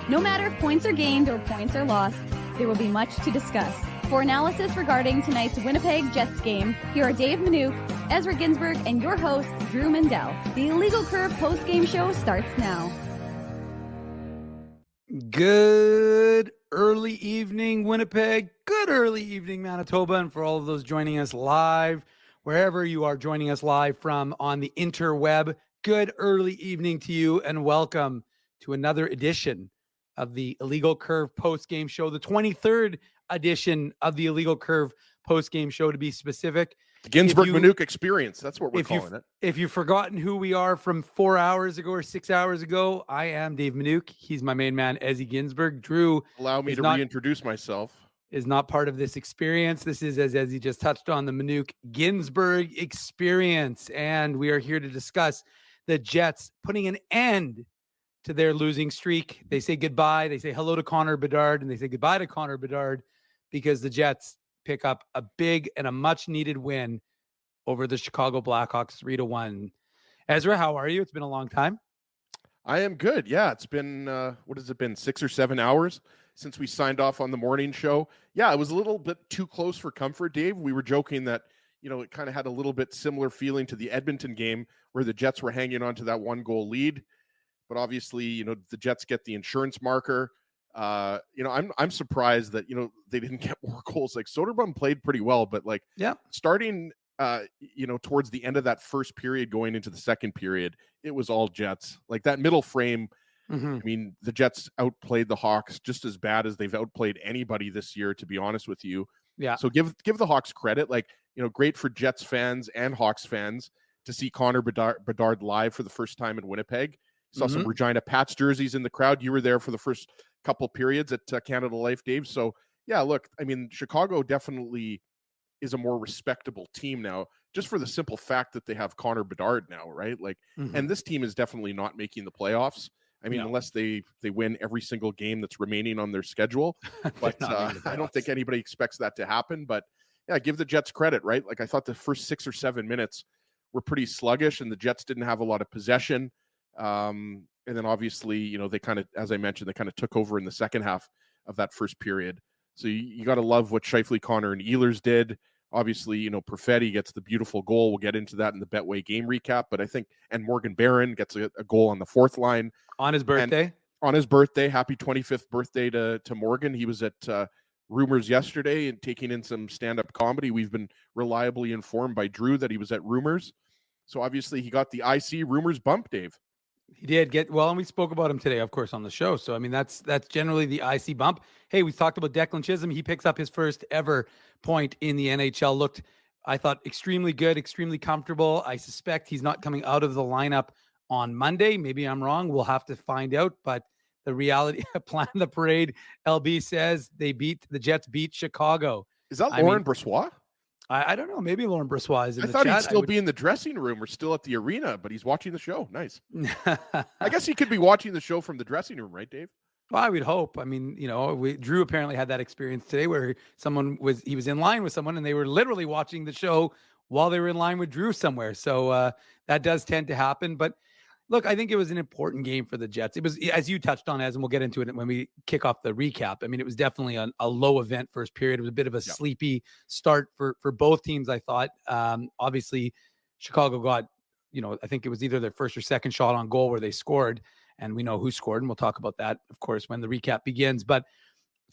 No matter if points are gained or points are lost, there will be much to discuss. For analysis regarding tonight's Winnipeg Jets game, here are Dave Manouk, Ezra Ginsburg, and your host, Drew Mandel. The Illegal Curve post-game show starts now. Good early evening, Winnipeg. Good early evening, Manitoba. And for all of those joining us live, wherever you are joining us live from on the interweb, good early evening to you and welcome to another edition of the Illegal Curve post-game show, the 23rd edition of the Illegal Curve post-game show, to be specific. The Ginsburg-Manouk experience. That's what we're calling it. If you've forgotten who we are from 4 hours ago or 6 hours ago, I am Dave Manouk. He's my main man, Ezzy Ginsburg. Drew, allow me to reintroduce myself. Is not part of this experience. This is, as Ezzy just touched on, the Manouk Ginsburg experience. And we are here to discuss the Jets putting an end to their losing streak. They say goodbye. They say hello to Connor Bedard, and they say goodbye to Connor Bedard because the Jets pick up a big and a much needed win over the Chicago Blackhawks 3-1. Ezra, how are you? It's been a long time. I am good. Yeah, it's been, what has it been, 6 or 7 hours since we signed off on the morning show. Yeah, it was a little bit too close for comfort, Dave. We were joking that, you know, it kind of had a little bit similar feeling to the Edmonton game where the Jets were hanging on to that 1-goal lead. But obviously, you know, the Jets get the insurance marker. You know, I'm surprised that, you know, they didn't get more goals. Like Soderblom played pretty well, but like starting, you know, towards the end of that first period going into the second period, it was all Jets. Like that middle frame. I mean, the Jets outplayed the Hawks just as bad as they've outplayed anybody this year, to be honest with you. Yeah. So give the Hawks credit. Like, you know, great for Jets fans and Hawks fans to see Connor Bedard live for the first time in Winnipeg. Saw some Regina Pats jerseys in the crowd. You were there for the first couple periods at Canada Life, Dave. So, yeah, look, I mean, Chicago definitely is a more respectable team now, just for the simple fact that they have Connor Bedard now, right? Like, and this team is definitely not making the playoffs. I mean, unless they win every single game that's remaining on their schedule. But I don't think anybody expects that to happen. But, yeah, give the Jets credit, right? Like, I thought the first 6 or 7 minutes were pretty sluggish, and the Jets didn't have a lot of possession. And then obviously, you know, they kind of, as I mentioned, they kind of took over in the second half of that first period. So you got to love what Scheifele, Connor, and Ehlers did. Obviously, you know, Perfetti gets the beautiful goal. We'll get into that in the Betway game recap. But I think, and Morgan Barron gets a goal on the fourth line. On his birthday? On his birthday. Happy 25th birthday to Morgan. He was at Rumors yesterday and taking in some stand-up comedy. We've been reliably informed by Drew that he was at Rumors. So obviously he got the IC Rumors bump, Dave. He did get well, and we spoke about him today, of course, on the show. So, I mean, that's generally the IC bump. Hey, we talked about Declan Chisholm. He picks up his first ever point in the NHL. Looked, I thought, extremely good, extremely comfortable. I suspect he's not coming out of the lineup on Monday. Maybe I'm wrong. We'll have to find out. But the reality, plan the parade. LB says the Jets beat Chicago. Is that Lauren Brossoit? I don't know. Maybe Lauren Brossoit is in the chat. I thought he'd still be in the dressing room or still at the arena, but he's watching the show. Nice. I guess he could be watching the show from the dressing room, right, Dave? Well, I would hope. I mean, you know, Drew apparently had that experience today where he was in line with someone and they were literally watching the show while they were in line with Drew somewhere. So that does tend to happen. But look, I think it was an important game for the Jets. It was, as you touched on, and we'll get into it when we kick off the recap. I mean, it was definitely a low event first period. It was a bit of a sleepy start for both teams, I thought. Obviously, Chicago got, you know, I think it was either their first or second shot on goal where they scored, and we know who scored, and we'll talk about that, of course, when the recap begins. But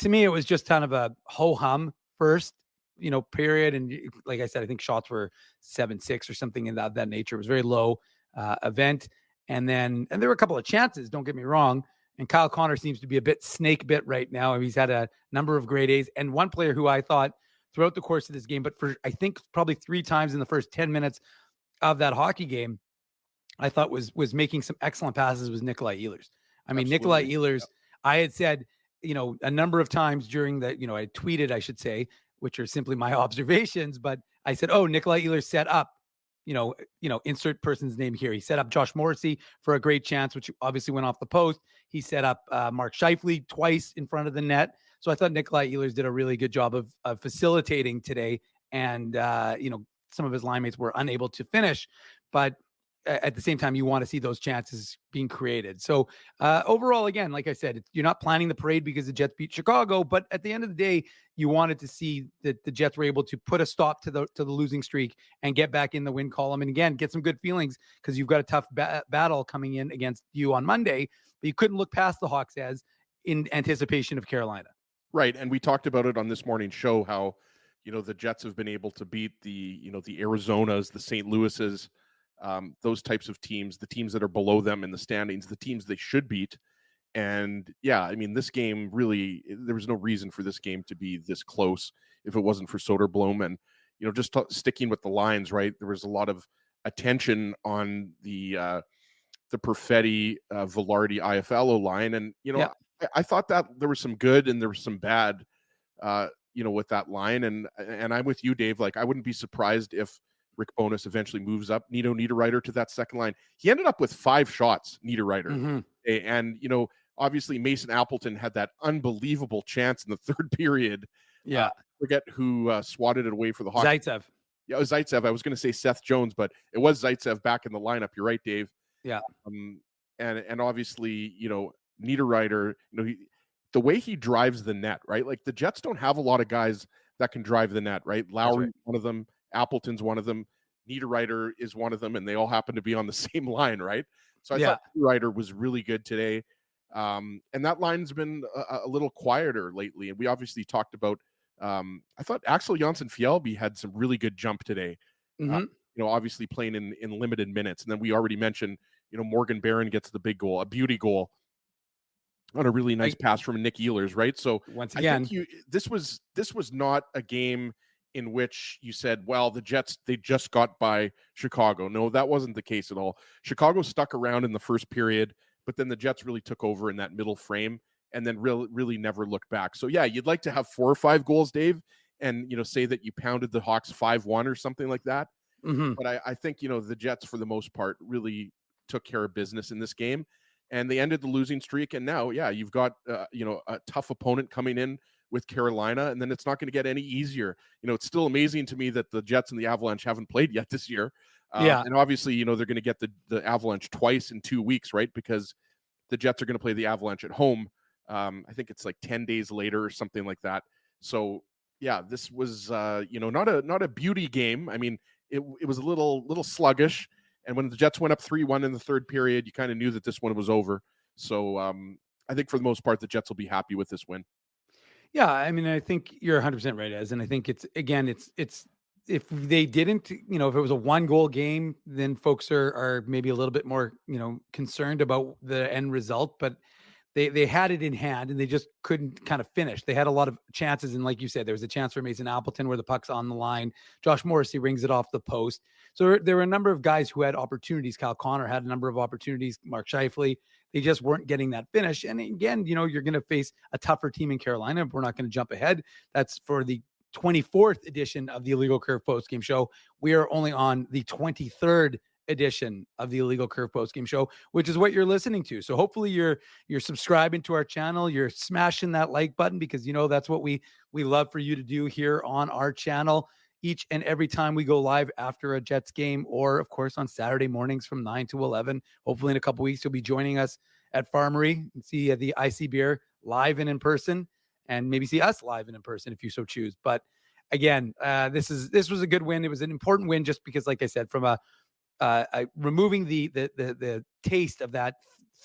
to me, it was just kind of a ho-hum first, you know, period. And like I said, I think shots were 7-6 or something in that nature. It was a very low event. And there were a couple of chances, don't get me wrong. And Kyle Connor seems to be a bit snake bit right now. He's had a number of grade A's. And one player who I thought throughout the course of this game, but for I think probably 3 times in the first 10 minutes of that hockey game, I thought was making some excellent passes was Nikolai Ehlers. I mean, Nikolai Ehlers, I had said, you know, a number of times during the, you know, I tweeted, I should say, which are simply my observations, but I said, oh, Nikolai Ehlers set up, you know, insert person's name here. He set up Josh Morrissey for a great chance, which obviously went off the post. He set up Mark Scheifele twice in front of the net. So I thought Nikolai Ehlers did a really good job of facilitating today. And, you know, some of his line mates were unable to finish. But at the same time, you want to see those chances being created. So overall, again, like I said, you're not planning the parade because the Jets beat Chicago, but at the end of the day, you wanted to see that the Jets were able to put a stop to the losing streak and get back in the win column. And again, get some good feelings because you've got a tough battle coming in against you on Monday, but you couldn't look past the Hawks as in anticipation of Carolina. Right. And we talked about it on this morning's show, how, the Jets have been able to beat the Arizonas, the St. Louis's, those types of teams, the teams that are below them in the standings, the teams they should beat. And yeah, I mean, this game really, there was no reason for this game to be this close if it wasn't for Soderblom. And, just sticking with the lines, right? There was a lot of attention on the Perfetti, Velarde, Iafallo line. And, I thought that there was some good and there was some bad, with that line. And I'm with you, Dave. Like, I wouldn't be surprised if Rick Bowness eventually moves up Nino Niederreiter to that second line. He ended up with 5 shots, Niederreiter. Mm-hmm. And, obviously Mason Appleton had that unbelievable chance in the third period. Yeah. Forget who swatted it away for the Hawks. Zaitsev. Yeah, it was Zaitsev. I was going to say Seth Jones, but it was Zaitsev back in the lineup. You're right, Dave. Yeah. And obviously, Niederreiter, the way he drives the net, right? Like, the Jets don't have a lot of guys that can drive the net, right? Lowry's one of them. Appleton's one of them. Niederreiter is one of them, and they all happen to be on the same line, right? So I thought Niederreiter was really good today. And that line's been a little quieter lately. And we obviously talked about, I thought Axel Janssen-Fjällby had some really good jump today. Mm-hmm. Obviously playing in limited minutes. And then we already mentioned, Morgan Barron gets the big goal, a beauty goal on a really nice pass from Nick Ehlers, right? So once again, I think this was not a game in which you said, well, the Jets, they just got by Chicago. No, that wasn't the case at all. Chicago stuck around in the first period, but then the Jets really took over in that middle frame and then really never looked back. So yeah, you'd like to have 4 or 5 goals, Dave, and, say that you pounded the Hawks 5-1 or something like that. Mm-hmm. But I think, the Jets, for the most part, really took care of business in this game, and they ended the losing streak. And now, yeah, you've got, a tough opponent coming in with Carolina, and then it's not going to get any easier. It's still amazing to me that the Jets and the Avalanche haven't played yet this year. And obviously, they're going to get the Avalanche twice in 2 weeks, right? Because the Jets are going to play the Avalanche at home. I think it's like 10 days later or something like that. So yeah, this was, not a beauty game. I mean, it was a little sluggish. And when the Jets went up 3-1 in the third period, you kind of knew that this one was over. So I think for the most part, the Jets will be happy with this win. Yeah, I mean, I think you're 100% right, Ez. And I think it's if they didn't, if it was a 1-goal game, then folks are maybe a little bit more, concerned about the end result. But they had it in hand and they just couldn't kind of finish. They had a lot of chances. And like you said, there was a chance for Mason Appleton where the puck's on the line. Josh Morrissey rings it off the post. So there were a number of guys who had opportunities. Kyle Connor had a number of opportunities. Mark Scheifele. They just weren't getting that finish. And again, you're going to face a tougher team in Carolina. We're not going to jump ahead. That's for the 24th edition of the Illegal Curve Postgame Show. We are only on the 23rd edition of the Illegal Curve Postgame Show, which is what you're listening to. So hopefully you're subscribing to our channel. You're smashing that like button because that's what we love for you to do here on our channel each and every time we go live after a Jets game, or of course on Saturday mornings from 9 to 11. Hopefully in a couple weeks you'll be joining us at Farmery and see the IC Beer live and in person, and maybe see us live and in person if you so choose. But again, this was a good win. It was an important win just because, like I said, from removing the taste of that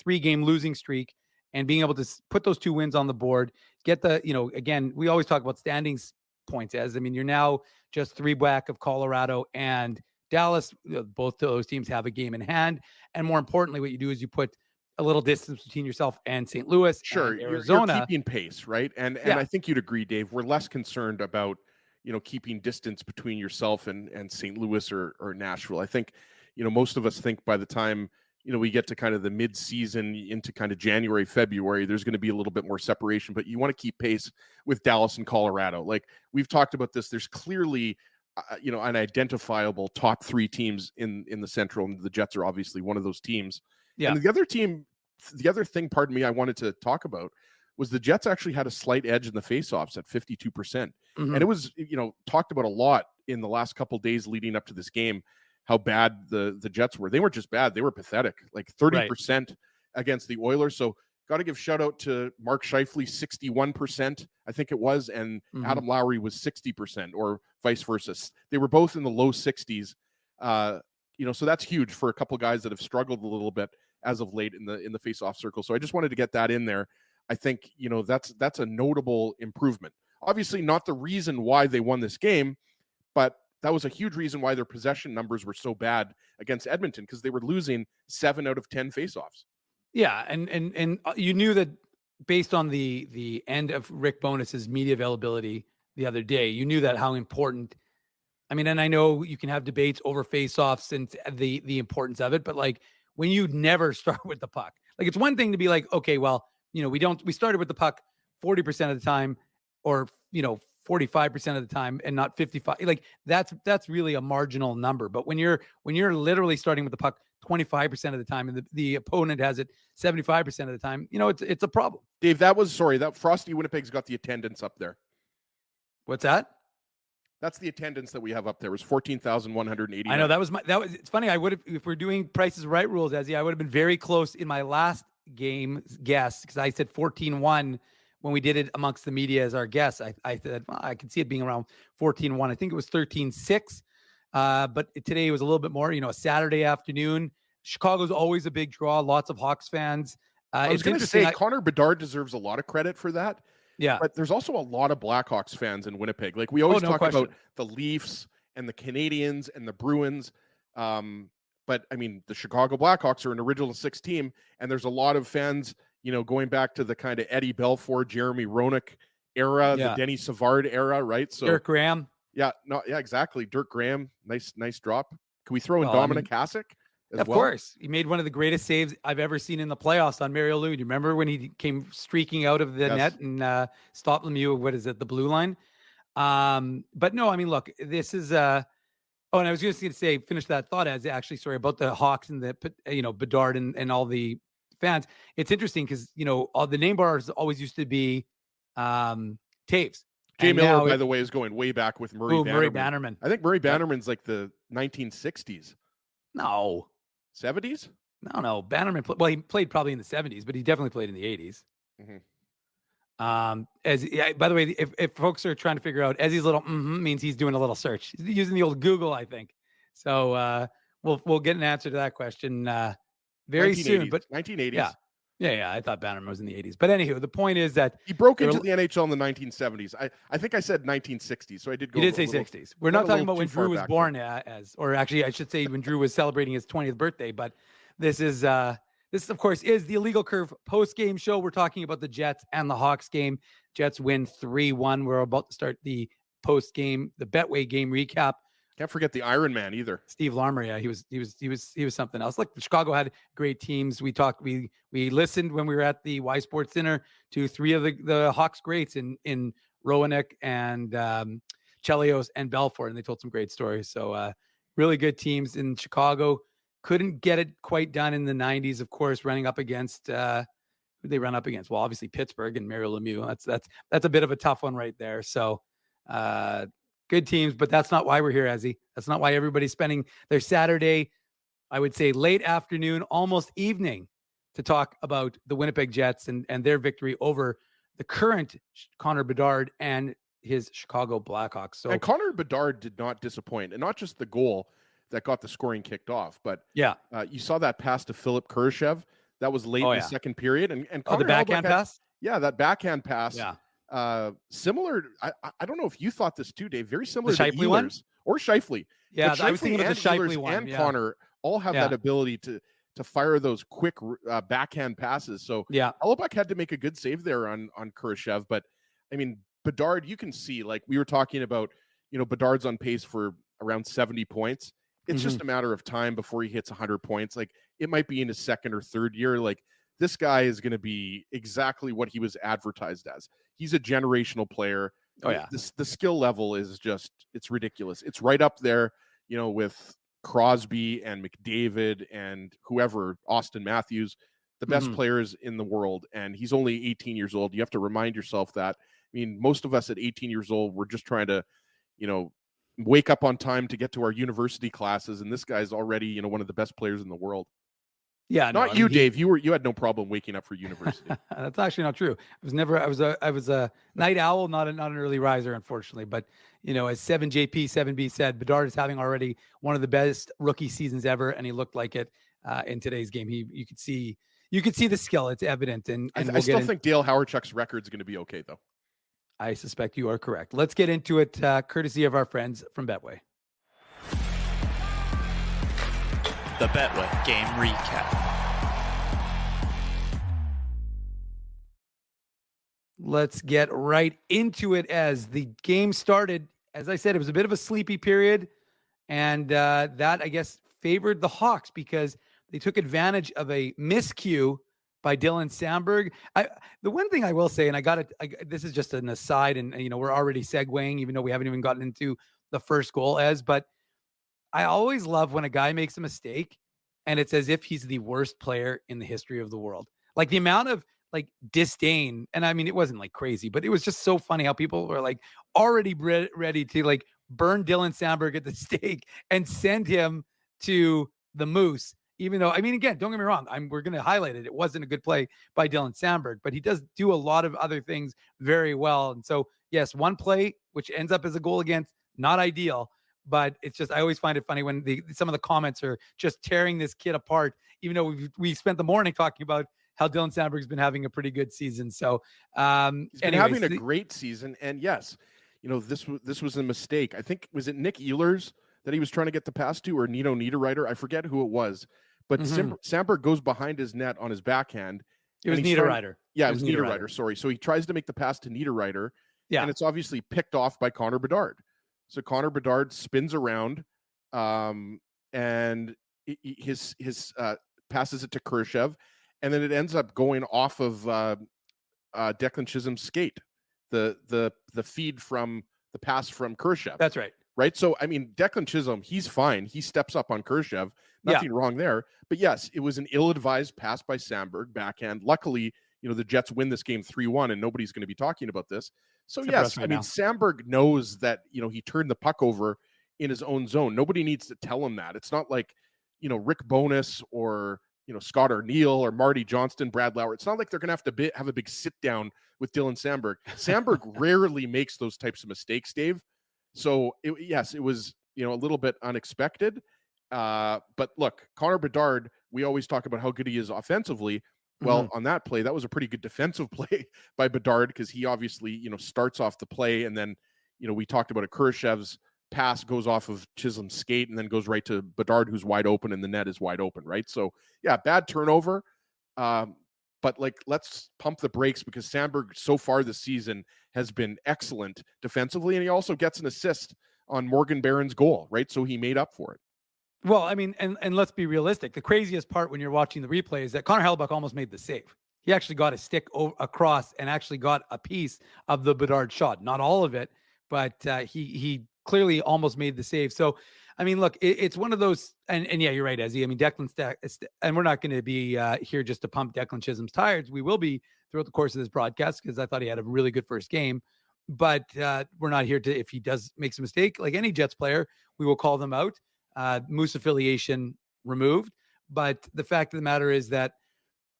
3-game losing streak and being able to put those 2 wins on the board, get again, we always talk about standings points, as I mean, you're now just 3 back of Colorado and Dallas. Both those teams have a game in hand. And more importantly, what you do is you put a little distance between yourself and St. Louis. Sure. And Arizona. You're keeping pace, right? And I think you'd agree, Dave, we're less concerned about, keeping distance between yourself and St. Louis or Nashville. I think, most of us think by the time, we get to kind of the mid-season into kind of January, February, there's going to be a little bit more separation, but you want to keep pace with Dallas and Colorado. Like we've talked about this, there's clearly, an identifiable top 3 teams in the Central, and the Jets are obviously one of those teams. Yeah. And the other thing, I wanted to talk about was the Jets actually had a slight edge in the faceoffs at 52%. Mm-hmm. And it was, talked about a lot in the last couple of days leading up to this game, how bad the Jets were. They weren't just bad; they were pathetic. Like 30% against the Oilers. So got to give shout out to Mark Scheifele, 61%, I think it was, and Adam Lowry was 60%, or vice versa. They were both in the low 60s. So that's huge for a couple guys that have struggled a little bit as of late in the face-off circle. So I just wanted to get that in there. I think, that's a notable improvement. Obviously not the reason why they won this game, but that was a huge reason why their possession numbers were so bad against Edmonton, because they were losing 7 out of 10 face-offs. Yeah, and you knew that based on the end of Rick Bonus's media availability the other day, you knew that how important. I mean, and I know you can have debates over face-offs and the importance of it, but like when you never start with the puck, like it's one thing to be like, okay, well, we started with the puck 40% of the time, or 45% of the time, and not 55. Like that's really a marginal number. But when you're literally starting with the puck 25% of the time, and the opponent has it 75% of the time, it's a problem. Dave, that Frosty Winnipeg's got the attendance up there. What's that? That's the attendance that we have up there. It was 14,180. I know it's funny. I would have, if we're doing Prices Right rules, Ezzy, I would have been very close in my last game guess, because I said 14-1 when we did it amongst the media as our guess. I said, well, I could see it being around 14-1. I think it was 13-6. But today was a little bit more, a Saturday afternoon. Chicago's always a big draw. Lots of Hawks fans. I was going to say Connor Bedard deserves a lot of credit for that. Yeah. But there's also a lot of Blackhawks fans in Winnipeg. Like we always talk about the Leafs and the Canadians and the Bruins. But I mean, the Chicago Blackhawks are an original 6 team, and there's a lot of fans, going back to the kind of Eddie Belfour, Jeremy Roenick era, the Denny Savard era, right? So Dirk Graham. Yeah, exactly. Dirk Graham, nice drop. Can we throw in Dominic Hasek? Of course. He made one of the greatest saves I've ever seen in the playoffs on Mario Lemieux. Do you remember when he came streaking out of the net and stopped Lemieux? What is it, the blue line? But no, I mean, look, this is and I was just going to say, finish that thought as actually, sorry, about the Hawks and the, Bedard and all the fans. It's interesting because, all the name bars always used to be Taves. Jay Miller, by the way, is going way back with Murray Bannerman. I think Murray Bannerman's like the 1960s. No. 70s? No. Bannerman, he played probably in the 70s, but he definitely played in the 80s. By the way, if folks are trying to figure out, Ezzy's little means he's doing a little search. He's using the old Google, I think. So we'll get an answer to that question very soon. But 1980s. Yeah. I thought Bannerman was in the 80s. But anywho, the point is that he broke into the NHL in the 1970s. I think I said 1960s, so I did go. You did say 60s. We're not talking about when Drew was born or actually I should say when Drew was celebrating his 20th birthday. But this is of course is the Illegal Curve post-game show. We're talking about the Jets and the Hawks game. Jets win 3-1. We're about to start the post-game, the Betway game recap. Can't forget the Iron Man either. Steve Larmer, yeah, he was something else. Look, Chicago had great teams. We talked, we listened when we were at the Y Sports Dinner to 3 of the Hawks greats in Roenick and Chelios and Belfour, and they told some great stories. So really good teams in Chicago. Couldn't get it quite done in the 90s, of course, running up against who they run up against. Well, obviously Pittsburgh and Mario Lemieux. That's a bit of a tough one right there. So good teams, but that's not why we're here, Ezzy. That's not why everybody's spending their Saturday, I would say late afternoon, almost evening, to talk about the Winnipeg Jets and their victory over the current Connor Bedard and his Chicago Blackhawks. So, and Connor Bedard did not disappoint, and not just the goal that got the scoring kicked off, but you saw that pass to Philip Kurashev. That was late in the second period, and the backhand pass. Yeah, that backhand pass. Yeah. Similar. I don't know if you thought this too, Dave. Very similar to Scheifele one or Scheifele. Yeah, but I was thinking about the Scheifele one. And Connor all have that ability to fire those quick backhand passes. So Hellebuyck had to make a good save there on Kurashev. But I mean, Bedard, you can see, like we were talking about, Bedard's on pace for around 70 points. It's just a matter of time before he hits 100 points. Like it might be in his second or third year. Like this guy is going to be exactly what he was advertised as. He's a generational player. Oh yeah. The skill level is just, it's ridiculous. It's right up there, with Crosby and McDavid and whoever, Austin Matthews, the best players in the world. And he's only 18 years old. You have to remind yourself that. I mean, most of us at 18 years old, we're just trying to, wake up on time to get to our university classes, and this guy's already, one of the best players in the world. Yeah, Not you, Dave. You had no problem waking up for university. That's actually not true. I was a night owl, not an early riser, unfortunately. But as 7JP 7B said, Bedard is having already one of the best rookie seasons ever, and he looked like it in today's game. You could see the skill. It's evident. And I still think Dale Hawerchuk's record is going to be okay, though. I suspect you are correct. Let's get into it, courtesy of our friends from Betway. The Betway Game Recap. Let's get right into it as the game started. As I said, it was a bit of a sleepy period, and that, I guess, favored the Hawks because they took advantage of a miscue by Dylan Samberg. The one thing I will say, and this is just an aside, and we're already segueing, even though we haven't even gotten into the first goal, but I always love when a guy makes a mistake and it's as if he's the worst player in the history of the world. Like the amount of disdain, and I mean, it wasn't crazy, but it was just so funny how people were already ready to burn Dylan Samberg at the stake and send him to the Moose. Even though, I mean, again, don't get me wrong, we're going to highlight it. It wasn't a good play by Dylan Samberg, but he does do a lot of other things very well. And so, yes, one play, which ends up as a goal against, not ideal, but it's just, I always find it funny when some of the comments are just tearing this kid apart, even though we spent the morning talking about how Dylan Samberg's been having a pretty good season. So, he's been having a great season. And yes, this was a mistake. I think, was it Nick Ehlers that he was trying to get the pass to, or Nino Niederreiter? I forget who it was. But Samberg goes behind his net on his backhand. It was Niederreiter. It was Niederreiter. Sorry. So he tries to make the pass to Niederreiter. Yeah. And it's obviously picked off by Connor Bedard. So Connor Bedard spins around and his passes it to Khrushchev. And then it ends up going off of Declan Chisholm's skate, the feed from the pass from Khrushchev. That's right. Right. So, I mean, Declan Chisholm, he's fine. He steps up on Khrushchev. Nothing wrong there. But yes, it was an ill-advised pass by Samberg, backhand. Luckily, the Jets win this game 3-1, and nobody's going to be talking about this. So, yes, I mean, Samberg knows that, he turned the puck over in his own zone. Nobody needs to tell him that. It's not like, Rick Bowness or, Scott O'Neill or Marty Johnston, Brad Lauer. It's not like they're going to have to have a big sit-down with Dylan Samberg. Samberg rarely makes those types of mistakes, Dave. So, it was, a little bit unexpected. But look, Connor Bedard, we always talk about how good he is offensively. Well, on that play, that was a pretty good defensive play by Bedard because he obviously, starts off the play. And then, we talked about Khrushchev's pass goes off of Chisholm's skate and then goes right to Bedard, who's wide open, and the net is wide open, right? So, yeah, bad turnover. But let's pump the brakes because Samberg so far this season has been excellent defensively. And he also gets an assist on Morgan Barron's goal, right? So he made up for it. Well, I mean, and let's be realistic. The craziest part when you're watching the replay is that Connor Hellebuyck almost made the save. He actually got a stick across and actually got a piece of the Bedard shot. Not all of it, but he clearly almost made the save. So, I mean, look, it's one of those, and yeah, you're right, Ezzy. I mean, and we're not going to be here just to pump Declan Chisholm's tires. We will be throughout the course of this broadcast because I thought he had a really good first game. But we're not here to, if he does make a mistake, like any Jets player, we will call them out. Moose affiliation removed. But the fact of the matter is that,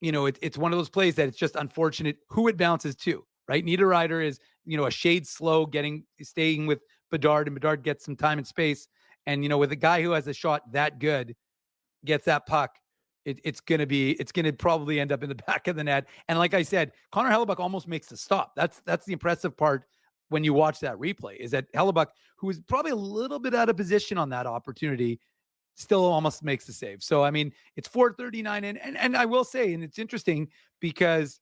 it's one of those plays that it's just unfortunate who it bounces to, right? Niederreiter is, a shade slow staying with Bedard, and Bedard gets some time and space. And, with a guy who has a shot that good, gets that puck, it's going to probably end up in the back of the net. And like I said, Connor Hellebuyck almost makes the stop. That's the impressive part when you watch that replay, is that Hellebuyck, who was probably a little bit out of position on that opportunity, still almost makes the save. So, I mean, it's 4:39. And I will say, and it's interesting because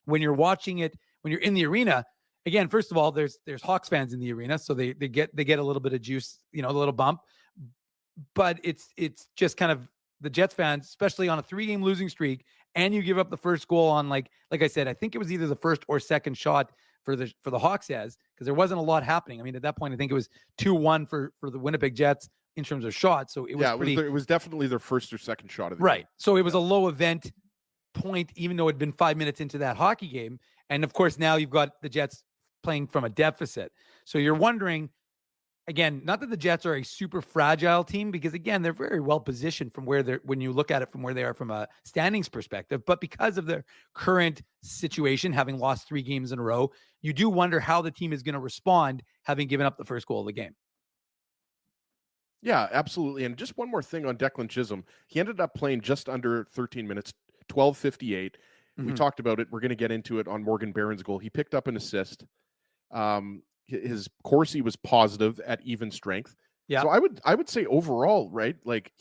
when you're watching it, when you're in the arena, again, first of all, there's Hawks fans in the arena. So they get a little bit of juice, a little bump, but it's just kind of the Jets fans, especially on a 3-game losing streak. And you give up the first goal on, like I said, I think it was either the first or second shot for the Hawks, because there wasn't a lot happening. I mean, at that point, I think it was 2-1 for the Winnipeg Jets in terms of shots. So it was definitely their first or second shot of the right. game. So it was a low event point, even though it had been 5 minutes into that hockey game. And of course, now you've got the Jets playing from a deficit. So you're wondering, again, not that the Jets are a super fragile team, because again, they're very well positioned from where they're, when you look at it from where they are from a standings perspective, but because of their current situation, having lost 3 games in a row, you do wonder how the team is going to respond, having given up the first goal of the game. Yeah, absolutely. And just one more thing on Declan Chisholm. He ended up playing just under 13 minutes, 12:58. We talked about it. We're going to get into it on Morgan Barron's goal. He picked up an assist. His Corsi was positive at even strength. Yeah. So I would say overall, right? Like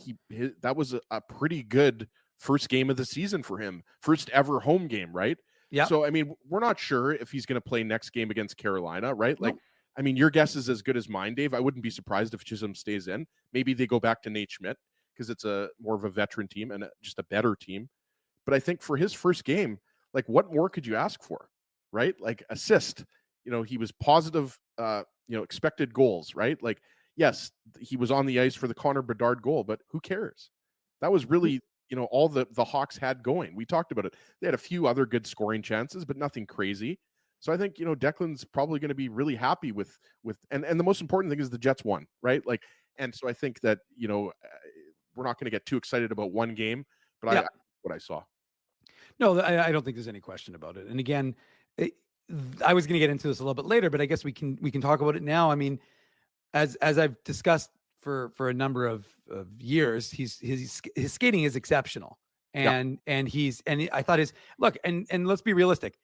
that was a pretty good first game of the season for him. First ever home game, right? Yeah. So I mean, we're not sure if he's going to play next game against Carolina, right? Like, No. I mean, your guess is as good as mine, Dave. I wouldn't be surprised if Chisholm stays in. Maybe they go back to Nate Schmidt because it's a more of a veteran team and just a better team. But I think for his first game, like, what more could you ask for, right? Like, assist. He was positive, expected goals, right? Like, yes, he was on the ice for the Connor Bedard goal, but who cares? That was really, all the Hawks had going. We talked about it. They had a few other good scoring chances, but nothing crazy. So I think, Declan's probably going to be really happy with, and the most important thing is the Jets won, right? Like, and so I think that, we're not going to get too excited about one game, but Yeah. what I saw. No, I don't think there's any question about it. And again, I was going to get into this a little bit later, but I guess we can talk about it now. I mean, as I've discussed for a number of years, his skating is exceptional, and I thought and let's be realistic.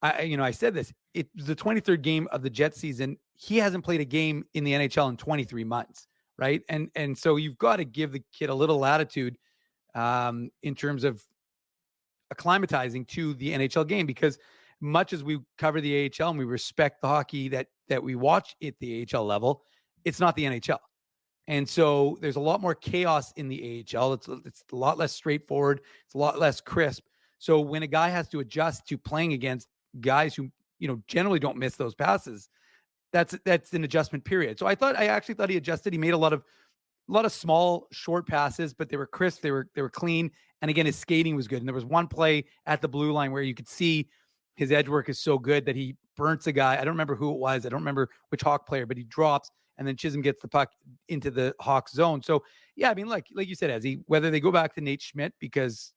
I said this. It's the 23rd game of the Jets season. He hasn't played a game in the NHL in 23 months, right? And so you've got to give the kid a little latitude in terms of acclimatizing to the NHL game, because much as we cover the AHL and we respect the hockey that we watch at the AHL level, it's not the NHL. And so there's a lot more chaos in the AHL. It's a lot less straightforward. It's a lot less crisp. So when a guy has to adjust to playing against guys who, generally don't miss those passes, that's an adjustment period. So I actually thought he adjusted. He made a lot of small short passes, but they were crisp. They were clean. And again, his skating was good. And there was one play at the blue line where you could see his edge work is so good that he burns a guy. I don't remember who it was. I don't remember which Hawk player, but he drops, and then Chisholm gets the puck into the Hawks zone. So yeah, I mean, like you said, Ezzy, whether they go back to Nate Schmidt, because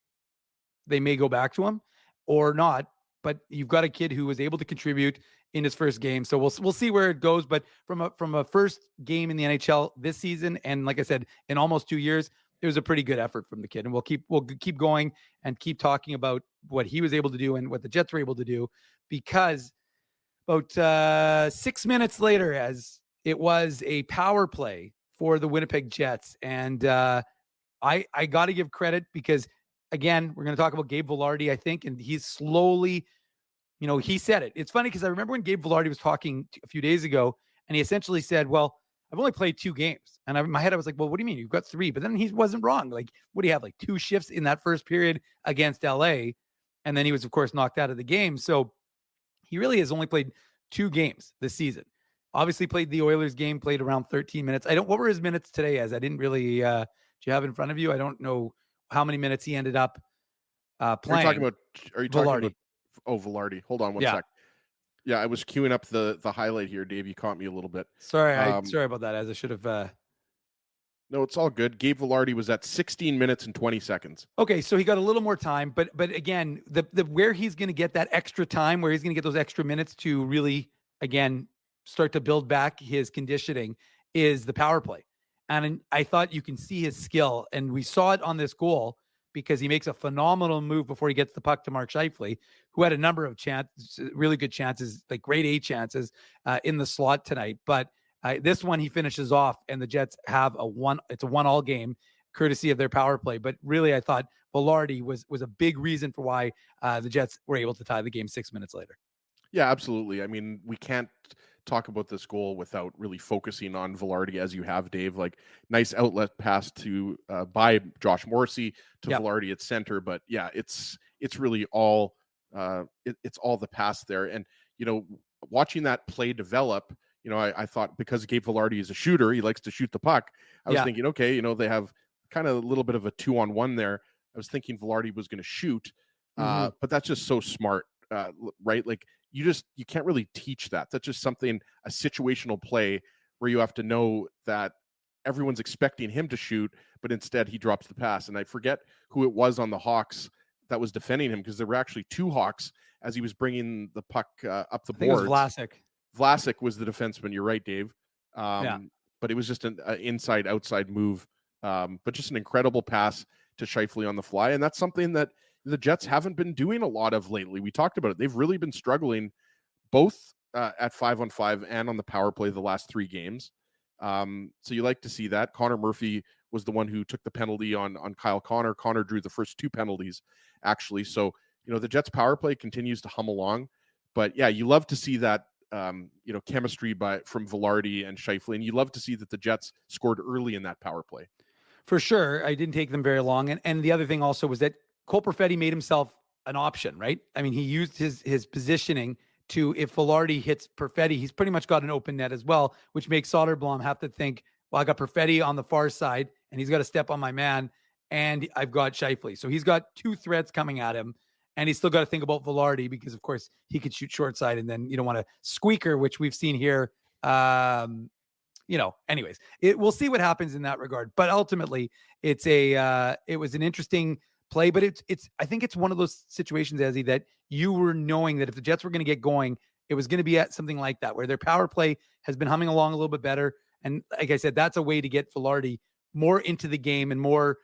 they may go back to him or not, but you've got a kid who was able to contribute in his first game. So we'll see where it goes. But from a first game in the NHL this season, and like I said, in almost 2 years, it was a pretty good effort from the kid. And we'll keep going and keep talking about what he was able to do and what the Jets were able to do, because about 6 minutes later, as it was a power play for the Winnipeg Jets. And I got to give credit, because again, we're going to talk about Gabe Vilardi, I think, and he's slowly, he said it. It's funny because I remember when Gabe Vilardi was talking a few days ago, and he essentially said, well, I've only played 2 games. And in my head, I was like, well, what do you mean? You've got 3. But then he wasn't wrong. Like, what do you have? Like 2 shifts in that first period against LA. And then he was, of course, knocked out of the game. So he really has only played 2 games this season. Obviously played the Oilers game, played around 13 minutes. What were his minutes today as? I didn't really, do you have it in front of you? I don't know how many minutes he ended up playing. Are you talking about Vilardi? Hold on one sec. Yeah, I was queuing up the highlight here, Dave. You caught me a little bit. Sorry about that, as I should have. No, it's all good. Gabe Vilardi was at 16 minutes and 20 seconds. Okay, so he got a little more time, but again, the where he's going to get that extra time, where he's going to get those extra minutes to really, again, start to build back his conditioning, is the power play. And I thought you can see his skill, and we saw it on this goal, because he makes a phenomenal move before he gets the puck to Mark Scheifele, who had a number of really good chances, like grade A chances in the slot tonight. But this one he finishes off, and the Jets have it's a 1-1 game, courtesy of their power play. But really, I thought Vilardi was a big reason for why the Jets were able to tie the game 6 minutes later. Yeah, absolutely. I mean, we can't talk about this goal without really focusing on Vilardi, as you have, Dave. Like, nice outlet pass to by Josh Morrissey to Vilardi at center. But yeah, it's really all it's all the pass there. And watching that play develop, I thought, because Gabe Vilardi is a shooter, he likes to shoot the puck. I was thinking, okay, they have kind of a little bit of a 2-on-1 there. I was thinking Vilardi was going to shoot, but that's just so smart, right? Like, you can't really teach that. That's just something, a situational play, where you have to know that everyone's expecting him to shoot, but instead he drops the pass. And I forget who it was on the Hawks that was defending him, because there were actually two Hawks as he was bringing the puck up the I think boards. it was Vlasic. Vlasic was the defenseman. You're right, Dave. Yeah. But it was just an inside-outside move. But just an incredible pass to Scheifele on the fly. And that's something that the Jets haven't been doing a lot of lately. We talked about it. They've really been struggling both at 5-on-5 and on the power play the last 3 games. So you like to see that. Connor Murphy was the one who took the penalty on Kyle Connor. Connor drew the first 2 penalties, actually. So, the Jets power play continues to hum along. But yeah, you love to see that, chemistry from Velarde and Scheifele. And you love to see that the Jets scored early in that power play. For sure. I didn't take them very long. And the other thing also was that Cole Perfetti made himself an option, right? I mean, he used his positioning to, if Velarde hits Perfetti, he's pretty much got an open net as well, which makes Soderblom have to think, well, I got Perfetti on the far side and he's got to step on my man, and I've got Scheifele. So he's got 2 threats coming at him, and he's still got to think about Velarde, because of course he could shoot short side, and then you don't want to squeaker, which we've seen here. Anyways, we'll see what happens in that regard. But ultimately, it was an interesting play, but I think it's one of those situations, Ezzy, that you were knowing that if the Jets were going to get going, it was going to be at something like that, where their power play has been humming along a little bit better. And like I said, that's a way to get Velarde more into the game and more,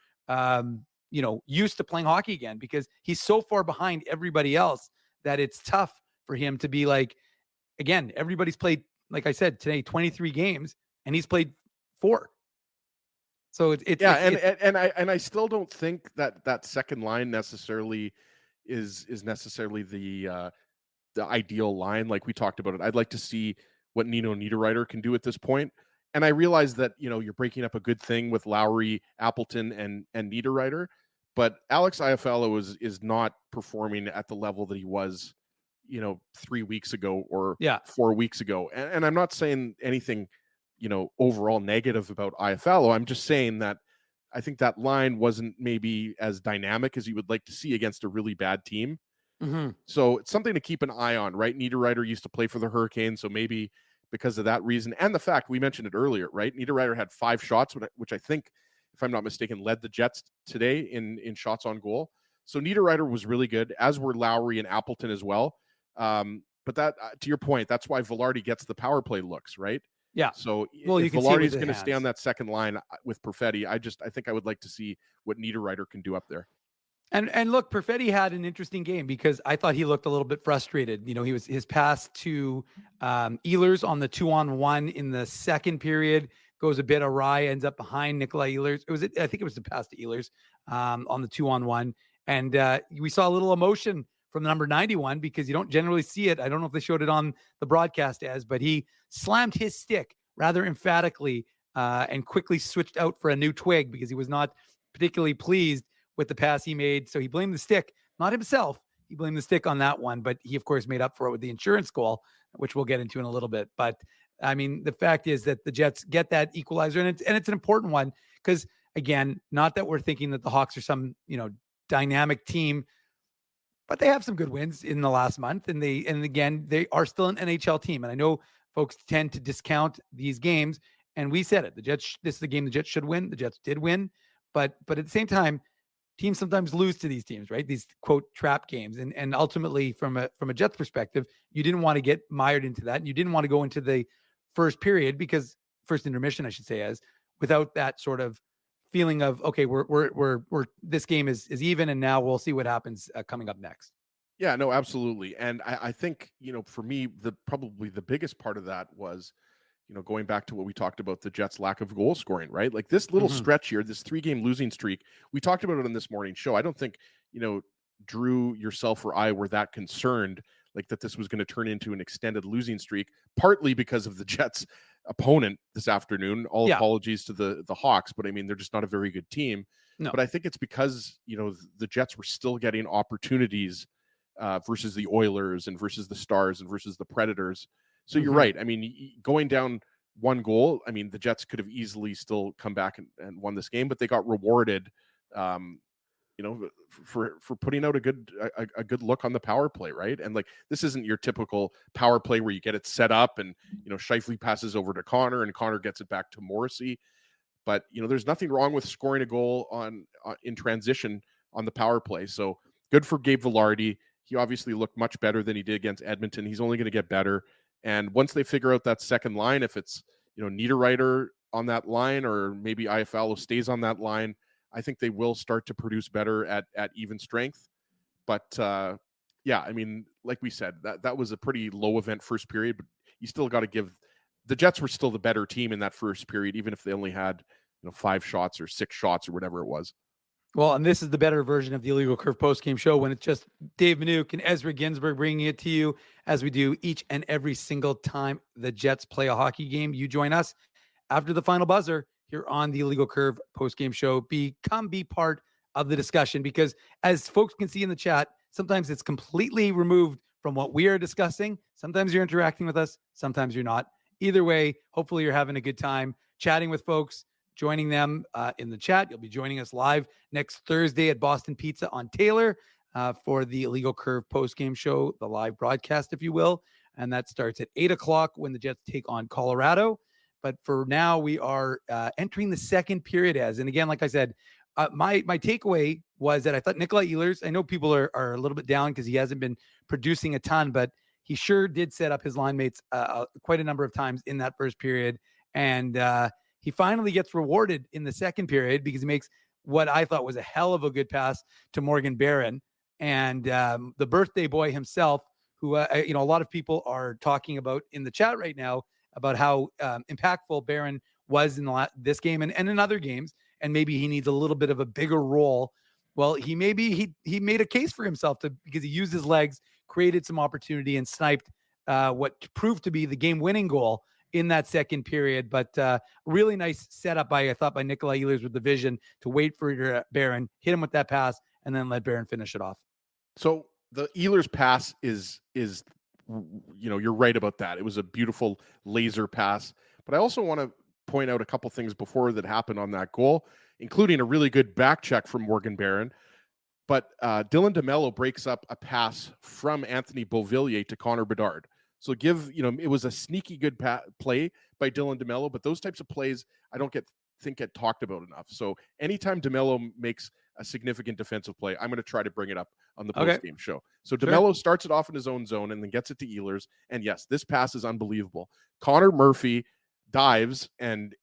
used to playing hockey again, because he's so far behind everybody else that it's tough for him to be like, again, everybody's played, like I said today, 23 games, and he's played 4. So I still don't think that second line necessarily is necessarily the ideal line. Like we talked about it, I'd like to see what Nino Niederreiter can do at this point. And I realize that you're breaking up a good thing with Lowry, Appleton, and Niederreiter, but Alex Iafallo is not performing at the level that he was 3 weeks ago or 4 weeks ago. And I'm not saying anything overall negative about Iafallo. I'm just saying that I think that line wasn't maybe as dynamic as you would like to see against a really bad team. Mm-hmm. So it's something to keep an eye on, right? Niederreiter used to play for the Hurricanes, so maybe because of that reason, and the fact we mentioned it earlier, right? Niederreiter had 5 shots, which I think, if I'm not mistaken, led the Jets today in shots on goal. So Niederreiter was really good, as were Lowry and Appleton as well. But that, to your point, that's why Velarde gets the power play looks, right? Yeah. So well, if Velarde is going to stay on that second line with Perfetti, I think I would like to see what Niederreiter can do up there. And look, Perfetti had an interesting game, because I thought he looked a little bit frustrated. His pass to Ehlers on the 2-on-1 in the second period goes a bit awry, ends up behind Nikolai Ehlers. I think it was the pass to Ehlers on the 2-on-1. And we saw a little emotion from the number 91, because you don't generally see it. I don't know if they showed it on the broadcast but he slammed his stick rather emphatically and quickly switched out for a new twig, because he was not particularly pleased with the pass he made. So he blamed the stick, not himself. He blamed the stick on that one, but he of course made up for it with the insurance goal, which we'll get into in a little bit. But I mean, the fact is that the Jets get that equalizer, and it's an important one, because again, not that we're thinking that the Hawks are some, dynamic team, but they have some good wins in the last month. And again, they are still an NHL team. And I know folks tend to discount these games, and we said it, this is the game the Jets should win. The Jets did win, but at the same time, teams sometimes lose to these teams, right? These quote trap games. And ultimately from a Jets perspective, you didn't want to get mired into that. And you didn't want to go into the first intermission, I should say, without that sort of feeling of, okay, we're this game is even, and now we'll see what happens coming up next. Yeah, no, absolutely. And I think, for me, probably the biggest part of that was, going back to what we talked about, the Jets' lack of goal scoring, right? Like this little stretch here, this 3-game losing streak, we talked about it on this morning show. I don't think, Drew, yourself, or I were that concerned, like that this was going to turn into an extended losing streak, partly because of the Jets' opponent this afternoon. Apologies to the Hawks, but I mean, they're just not a very good team. No. But I think it's because, the Jets were still getting opportunities versus the Oilers and versus the Stars and versus the Predators. So you're right. I mean, going down 1 goal, I mean, the Jets could have easily still come back and won this game, but they got rewarded for putting out a good look on the power play, right? And like, this isn't your typical power play where you get it set up and, Scheifele passes over to Connor and Connor gets it back to Morrissey. But, there's nothing wrong with scoring a goal in transition on the power play. So good for Gabe Vilardi. He obviously looked much better than he did against Edmonton. He's only going to get better. And once they figure out that second line, if it's, Niederreiter on that line, or maybe Iafallo stays on that line, I think they will start to produce better at even strength. But yeah, I mean, like we said, that was a pretty low event first period, but you still got to give the Jets were still the better team in that first period, even if they only had 5 shots or 6 shots or whatever it was. Well, and this is the better version of the Illegal Curve post-game show, when it's just Dave Minuk and Ezra Ginsburg bringing it to you as we do each and every single time the Jets play a hockey game. You join us after the final buzzer here on the Illegal Curve post-game show. Be part of the discussion, because as folks can see in the chat, sometimes it's completely removed from what we are discussing. Sometimes you're interacting with us, sometimes you're not. Either way, hopefully you're having a good time chatting with folks, joining them in the chat. You'll be joining us live next Thursday at Boston Pizza on Taylor for the Illegal Curve post-game show, the live broadcast, if you will. And that starts at 8 o'clock when the Jets take on Colorado. But for now, we are entering the second period and again, like I said, my takeaway was that I thought Nikolai Ehlers, I know people are a little bit down because he hasn't been producing a ton, but he sure did set up his line mates quite a number of times in that first period. And he finally gets rewarded in the second period because he makes what I thought was a hell of a good pass to Morgan Barron. And the birthday boy himself, who, a lot of people are talking about in the chat right now about how impactful Barron was in this game and in other games. And maybe he needs a little bit of a bigger role. Well, he made a case for himself because he used his legs, created some opportunity, and sniped what proved to be the game-winning goal in that second period. But really nice setup I thought by Nikolai Ehlers with the vision to wait for Barron, hit him with that pass, and then let Barron finish it off. So the Ehlers pass is you're right about that. It was a beautiful laser pass. But I also want to point out a couple things before that happened on that goal, including a really good back check from Morgan Barron. But Dylan DeMello breaks up a pass from Anthony Beauvillier to Connor Bedard. So it was a sneaky good play by Dylan DeMello, but those types of plays I don't think get talked about enough. So anytime DeMello makes a significant defensive play, I'm going to try to bring it up on the post-game show. So DeMello starts it off in his own zone and then gets it to Ehlers. And yes, this pass is unbelievable. Connor Murphy dives and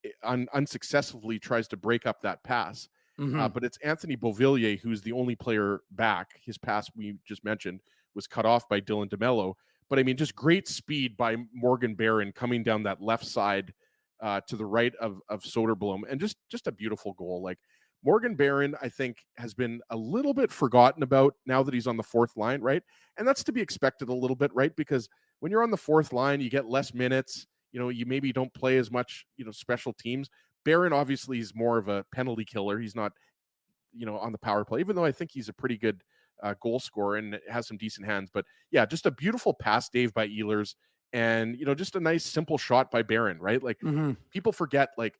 unsuccessfully tries to break up that pass. Mm-hmm. But it's Anthony Beauvillier who's the only player back. His pass we just mentioned was cut off by Dylan DeMello. But I mean, just great speed by Morgan Barron coming down that left side to the right of Soderblom, and just a beautiful goal. Like, Morgan Barron, I think, has been a little bit forgotten about now that he's on the fourth line, right? And that's to be expected a little bit, right? Because when you're on the fourth line, you get less minutes. You maybe don't play as much, special teams. Barron obviously is more of a penalty killer. He's not, on the power play, even though I think he's a pretty good goal scorer and has some decent hands. But yeah, just a beautiful pass, Dave, by Ehlers, and just a nice simple shot by Barron, right? Like, people forget, like,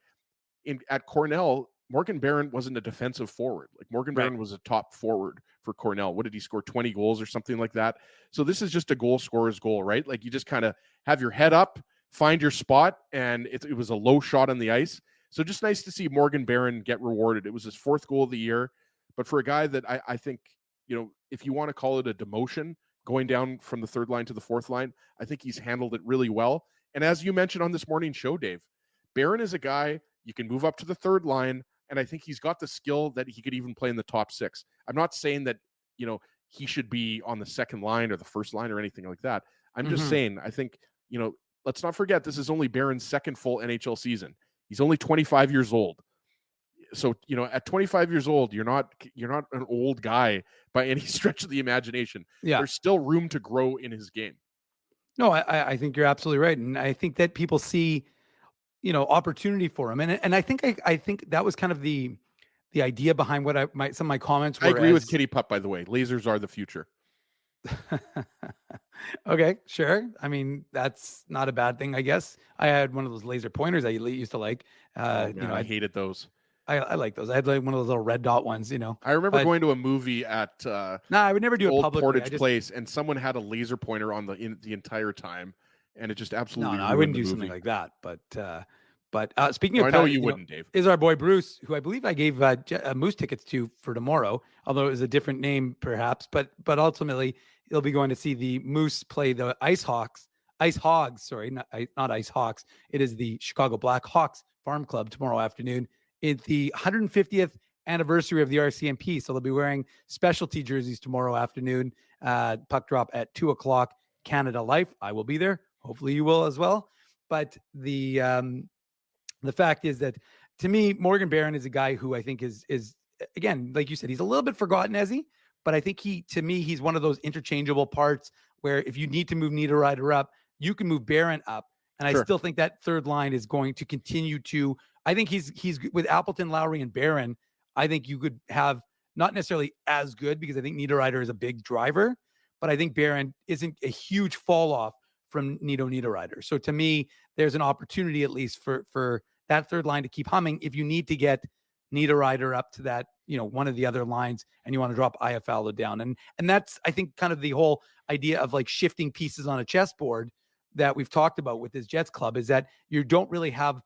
at Cornell, Morgan Barron wasn't a defensive forward. Like, Morgan Barron was a top forward for Cornell. What did he score? 20 goals or something like that. So this is just a goal scorer's goal, right? Like, you just kind of have your head up, find your spot, and it was a low shot on the ice. So just nice to see Morgan Barron get rewarded. It was his 4th goal of the year. But for a guy that I think, if you want to call it a demotion, going down from the 3rd line to the 4th line, I think he's handled it really well. And as you mentioned on this morning's show, Dave, Barron is a guy you can move up to the 3rd line, and I think he's got the skill that he could even play in the top 6. I'm not saying that, he should be on the 2nd line or the 1st line or anything like that. I'm just saying, I think, let's not forget, this is only Barron's 2nd full NHL season. He's only 25 years old. So, at 25 years old, you're not an old guy by any stretch of the imagination. Yeah. There's still room to grow in his game. No, I think you're absolutely right. And I think that people see, opportunity for him. And I think that was kind of the idea behind what some of my comments were. I agree with Kitty Pup, by the way. Lasers are the future. Okay, sure. I mean, that's not a bad thing, I guess. I had one of those laser pointers I used to like. I hated those. I like those. I had like one of those little red dot ones, I remember but going to a movie at no, I would never do it old publicly. Portage Place, and someone had a laser pointer on the entire time, and it just absolutely No, I ruined wouldn't the do movie. something like that. But speaking No, of, I know you wouldn't, Dave. is our boy Bruce, who I believe I gave Moose tickets to for tomorrow, although it was a different name perhaps. But ultimately, he'll be going to see the Moose play the Ice Hogs. Sorry, not Ice Hawks. It is the Chicago Blackhawks Farm Club tomorrow afternoon. It's the 150th anniversary of the RCMP, so they'll be wearing specialty jerseys tomorrow afternoon. Puck drop at 2:00. Canada Life. I will be there. Hopefully, you will as well. But the fact is that, to me, Morgan Barron is a guy who I think is again, like you said, he's a little bit forgotten, but I think he's one of those interchangeable parts where if you need to move Niederreiter up, you can move Barron up. And Sure. I still think that third line is going to continue to, I think he's with Appleton, Lowry, and Barron. I think you could have not necessarily as good, because I think Niederreiter is a big driver, but I think Barron isn't a huge fall off from Niederreiter. So to me, there's an opportunity at least for that third line to keep humming if you need to get Niederreiter up to that, one of the other lines, and you want to drop Iafallo down. And that's, I think, kind of the whole idea of like shifting pieces on a chessboard that we've talked about with this Jets club, is that you don't really have,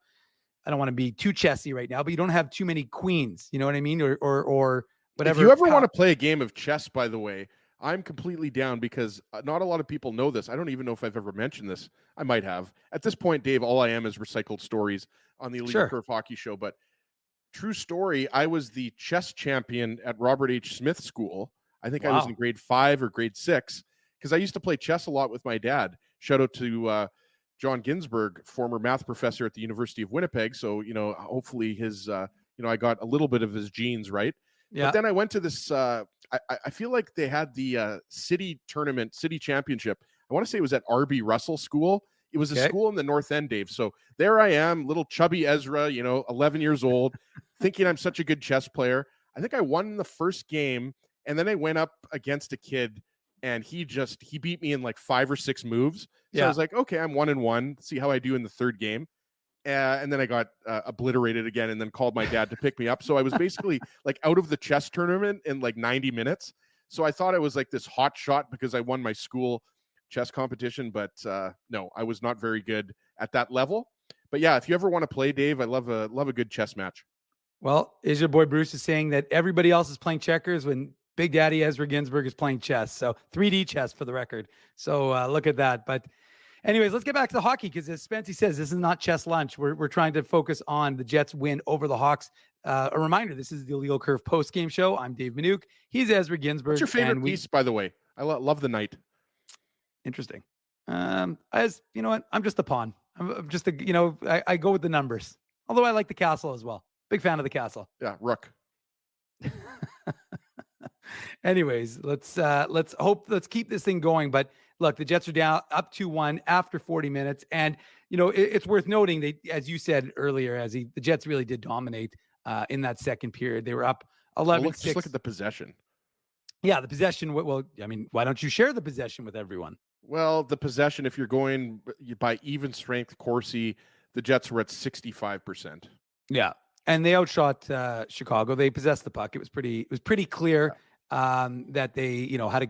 I don't want to be too chessy right now, but you don't have too many queens, you know what I mean? Or whatever. If you ever want to play a game of chess, by the way, I'm completely down, because not a lot of people know this. I don't even know if I've ever mentioned this. I might have. At this point, Dave, all I am is recycled stories on the Illegal Curve Hockey Show. But true story, I was the chess champion at Robert H. Smith School. I think I was in grade 5 or grade 6, because I used to play chess a lot with my dad. Shout out to John Ginsberg, former math professor at the University of Winnipeg. So, hopefully his, I got a little bit of his genes right. Yeah. But then I went to this, I feel like they had the city championship. I want to say it was at R.B. Russell School. It was a school in the North End, Dave. So there I am, little chubby Ezra, 11 years old, thinking I'm such a good chess player. I think I won the first game, and then I went up against a kid, and he beat me in like 5 or 6 moves. So I was like, okay, I'm 1-1. See how I do in the third game. And then I got obliterated again, and then called my dad to pick me up. So I was basically like out of the chess tournament in like 90 minutes. So I thought I was like this hot shot because I won my school chess competition, but no, I was not very good at that level. But yeah, if you ever want to play, Dave, I love a good chess match. Well, is your boy Bruce is saying that everybody else is playing checkers when Big Daddy Ezra Ginsberg is playing chess. So 3D chess for the record. So look at that. But anyways, let's get back to the hockey, because as Spency says, this is not chess lunch. We're trying to focus on the Jets win over the Hawks. A reminder, this is the Illegal Curve post-game show. I'm Dave Manouk. He's Ezra Ginsberg. What's your favorite piece, by the way? I love the night. Interesting. As you know what? I'm just a pawn. I'm just I go with the numbers. Although I like the castle as well. Big fan of the castle. Yeah, rook. Anyways, let's keep this thing going. But look, the Jets are down up 2-1 after 40 minutes. And, it's worth noting that, as you said earlier, the Jets really did dominate in that second period. They were up 11-6. Just look at the possession. Yeah, the possession. Well, I mean, why don't you share the possession with everyone? Well, the possession, if you're going by even strength Corsi, the Jets were at 65%. Yeah. And they outshot Chicago. They possessed the puck. It was pretty clear that they, had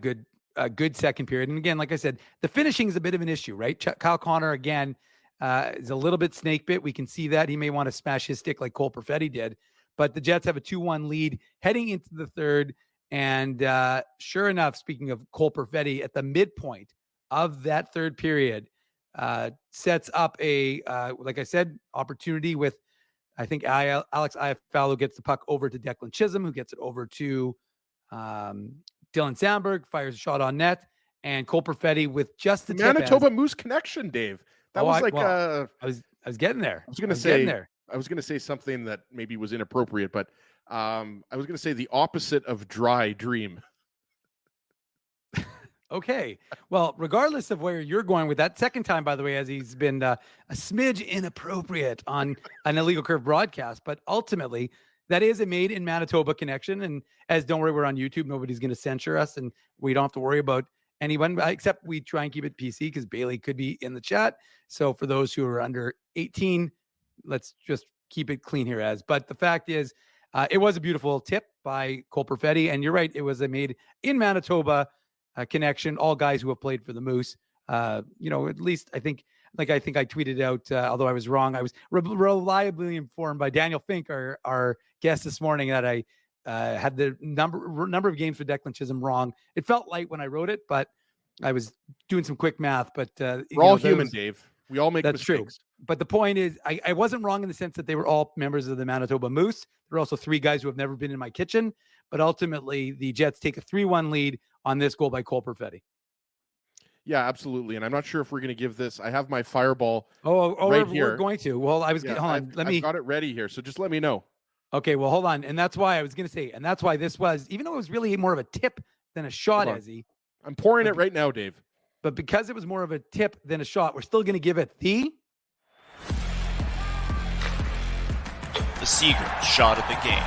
a good second period. And again, like I said, the finishing is a bit of an issue, right? Kyle Connor, again, is a little bit snake bit. We can see that. He may want to smash his stick like Cole Perfetti did. But the Jets have a 2-1 lead heading into the third. And sure enough, speaking of Cole Perfetti, at the midpoint of that third period, sets up a, like I said, opportunity with, I think Alex Iafallo gets the puck over to Declan Chisholm, who gets it over to Dylan Sandberg, fires a shot on net, and Cole Perfetti with just the Manitoba Moose connection, Dave. That was I was getting there. I was going to say something that maybe was inappropriate, but I was going to say the opposite of dry dream. Okay. Well, regardless of where you're going with that, second time, by the way, as he's been a smidge inappropriate on an Illegal Curve broadcast, but ultimately that is a made in Manitoba connection. And don't worry, we're on YouTube. Nobody's going to censure us, and we don't have to worry about anyone, except we try and keep it PC because Bailey could be in the chat. So for those who are under 18, let's just keep it clean here as. But the fact is, it was a beautiful tip by Cole Perfetti. And you're right. It was a made in Manitoba connection. All guys who have played for the Moose. At least I think I tweeted out, although I was wrong, I was reliably informed by Daniel Fink, our guest this morning, that I had the number of games for Declan Chisholm wrong. It felt light when I wrote it, but I was doing some quick math. But we're all human, Dave. We all make mistakes. True. But the point is, I wasn't wrong in the sense that they were all members of the Manitoba Moose. There are also 3 guys who have never been in my kitchen. But ultimately, the Jets take a 3-1 lead on this goal by Cole Perfetti. Yeah, absolutely. And I'm not sure if we're going to give this. I have my fireball right here. We're going to. Well, hold on. I've got it ready here. So just let me know. Okay, well, hold on. And that's why I was going to say, and that's why this was, even though it was really more of a tip than a shot, Ezzy. I'm pouring it right now, Dave. But because it was more of a tip than a shot, we're still going to give it the Seager shot of the game.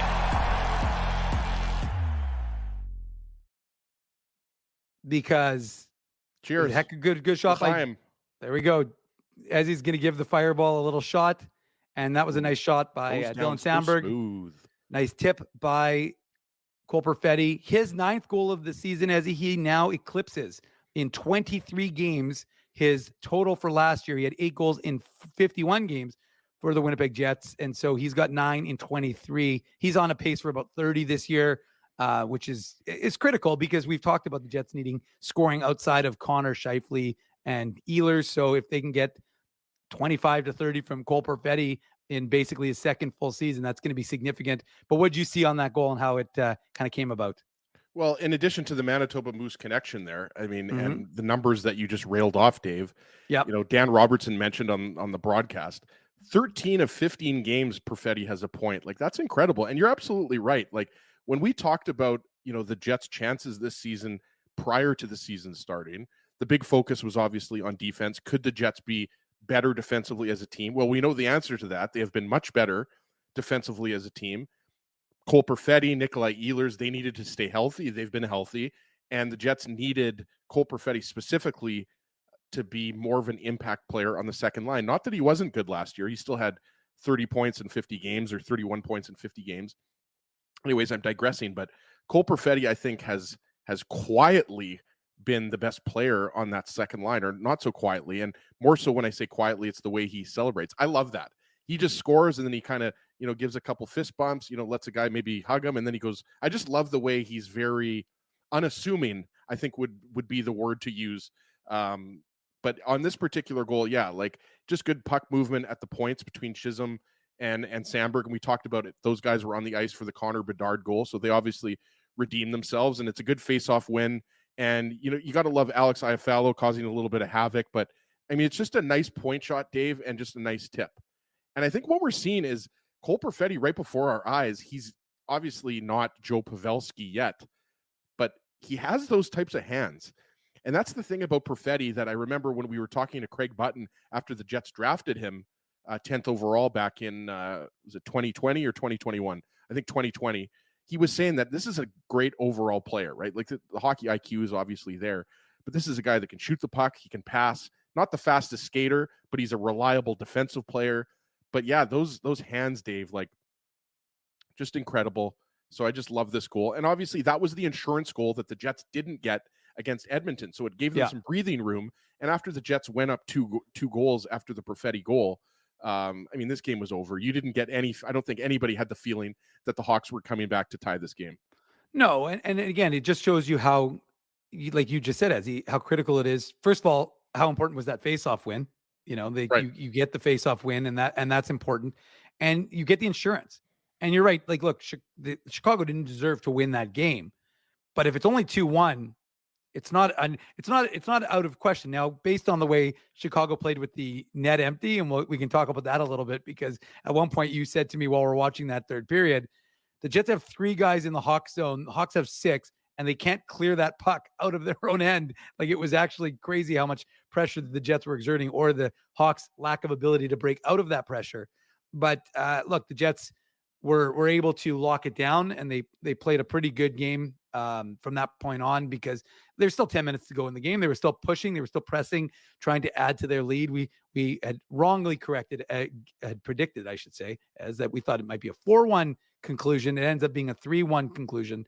Because cheers. Heck, a good shot by him. There we go. Ezzy's going to give the fireball a little shot. And that was a nice shot by Dylan Sandberg. Smooth. Nice tip by Cole Perfetti. His 9th goal of the season, as he now eclipses in 23 games his total for last year. He had 8 goals in 51 games for the Winnipeg Jets. And so he's got 9 in 23. He's on a pace for about 30 this year, which is critical because we've talked about the Jets needing scoring outside of Connor, Scheifele, and Ehlers. So if they can get 25 to 30 from Cole Perfetti in basically his second full season, that's going to be significant. But what did you see on that goal and how it kind of came about? Well, in addition to the Manitoba Moose connection there, I mean, and the numbers that you just railed off, Dave, Dan Robertson mentioned on the broadcast, 13 of 15 games Perfetti has a point. Like, that's incredible. And you're absolutely right. Like, when we talked about, the Jets' chances this season prior to the season starting, the big focus was obviously on defense. Could the Jets be better defensively as a team? Well, we know the answer to that. They have been much better defensively as a team. Cole Perfetti, Nikolai Ehlers, they needed to stay healthy. They've been healthy. And the Jets needed Cole Perfetti specifically to be more of an impact player on the second line. Not that he wasn't good last year. He still had 30 points in 50 games or 31 points in 50 games. Anyways, I'm digressing, but Cole Perfetti, I think, has quietly been the best player on that second line, or not so quietly. And more so when I say quietly, it's the way he celebrates. I love that. He just scores and then he kind of, gives a couple fist bumps, lets a guy maybe hug him. And then he goes, I just love the way he's very unassuming, I think would be the word to use. But on this particular goal, just good puck movement at the points between Chisholm and Sandberg. And we talked about it. Those guys were on the ice for the Connor Bedard goal. So they obviously redeemed themselves, and it's a good face-off win. And, you got to love Alex Iafallo causing a little bit of havoc. But, I mean, it's just a nice point shot, Dave, and just a nice tip. And I think what we're seeing is Cole Perfetti right before our eyes. He's obviously not Joe Pavelski yet, but he has those types of hands. And that's the thing about Perfetti that I remember when we were talking to Craig Button after the Jets drafted him 10th overall back in, was it 2020 or 2021? I think 2020. He was saying that this is a great overall player, right? Like the hockey IQ is obviously there, but this is a guy that can shoot the puck. He can pass, not the fastest skater, but he's a reliable defensive player. But yeah, those hands, Dave, like just incredible. So I just love this goal. And obviously that was the insurance goal that the Jets didn't get against Edmonton. So it gave them some breathing room. And after the Jets went up two goals after the Perfetti goal, I mean, this game was over. You didn't get I don't think anybody had the feeling that the Hawks were coming back to tie this game. No. And again, it just shows you how, like you just said, Ezzy, how critical it is. First of all, how important was that face-off win? Right. You get the face-off win, and that's important. And you get the insurance. And you're right. Like, look, Chicago didn't deserve to win that game, but if it's only 2-1, it's not out of question. Now, based on the way Chicago played with the net empty, and we can talk about that a little bit, because at one point you said to me while we're watching that third period, the Jets have 3 guys in the Hawks zone. The Hawks have 6, and they can't clear that puck out of their own end. Like, it was actually crazy how much pressure the Jets were exerting, or the Hawks' lack of ability to break out of that pressure. But look, the Jets were able to lock it down, and they played a pretty good game from that point on, because there's still 10 minutes to go in the game. They were still pushing, they were still pressing, trying to add to their lead. We had wrongly had predicted, I should say, as that we thought it might be a 4-1 conclusion. It ends up being a 3-1 conclusion.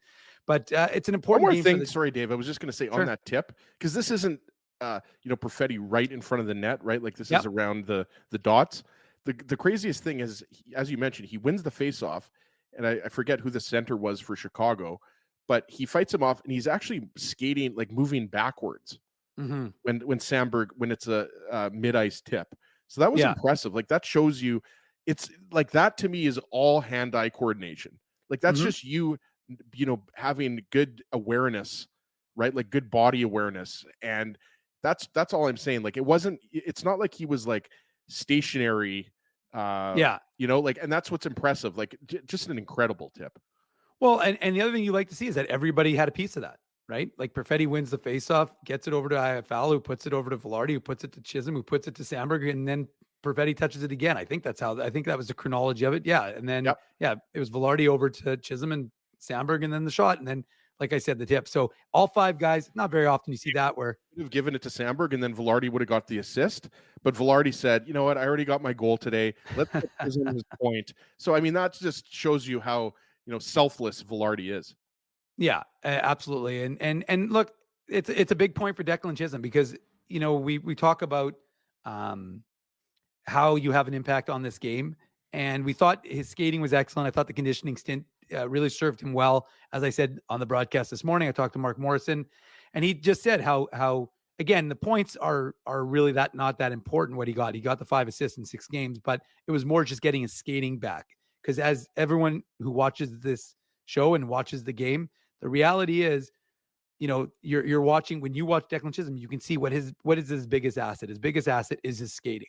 But it's an important One more game thing. for the... Sorry, Dave. I was just going to say Sure. on that tip, because this isn't, Perfetti right in front of the net, right? Like this is around the dots. The craziest thing is, as you mentioned, he wins the faceoff, and I forget who the center was for Chicago, but he fights him off, and he's actually skating, like moving backwards when Sandberg, when it's a mid-ice tip. So that was impressive. Like that shows you, it's like that to me is all hand-eye coordination. Like that's just you having good awareness, right? Like good body awareness. And that's all I'm saying. Like it's not like he was like stationary, and that's what's impressive. Like just an incredible tip. Well, and the other thing you like to see is that everybody had a piece of that, right? Like Perfetti wins the faceoff, gets it over to IFL, who puts it over to Velarde, who puts it to Chisholm, who puts it to Sandberg, and then Perfetti touches it again. I think that was the chronology of it. Yeah. And then, it was Velarde over to Chisholm and Sandberg, and then the shot. And then, like I said, the tip. So all 5 guys, not very often you see that where you've given it to Sandberg, and then Velarde would have got the assist. But Velarde said, you know what, I already got my goal today. Let's put Chisholm his point. So, I mean, that just shows you how, selfless Velarde is. Yeah, absolutely. And look, it's a big point for Declan Chisholm, because, we talk about how you have an impact on this game. And we thought his skating was excellent. I thought the conditioning stint really served him well. As I said on the broadcast this morning, I talked to Mark Morrison, and he just said how again, the points are really not that important what he got. He got the 5 assists in 6 games, but it was more just getting his skating back. Because as everyone who watches this show and watches the game, the reality is, you're watching, when you watch Declan Chisholm, you can see what is his biggest asset. His biggest asset is his skating.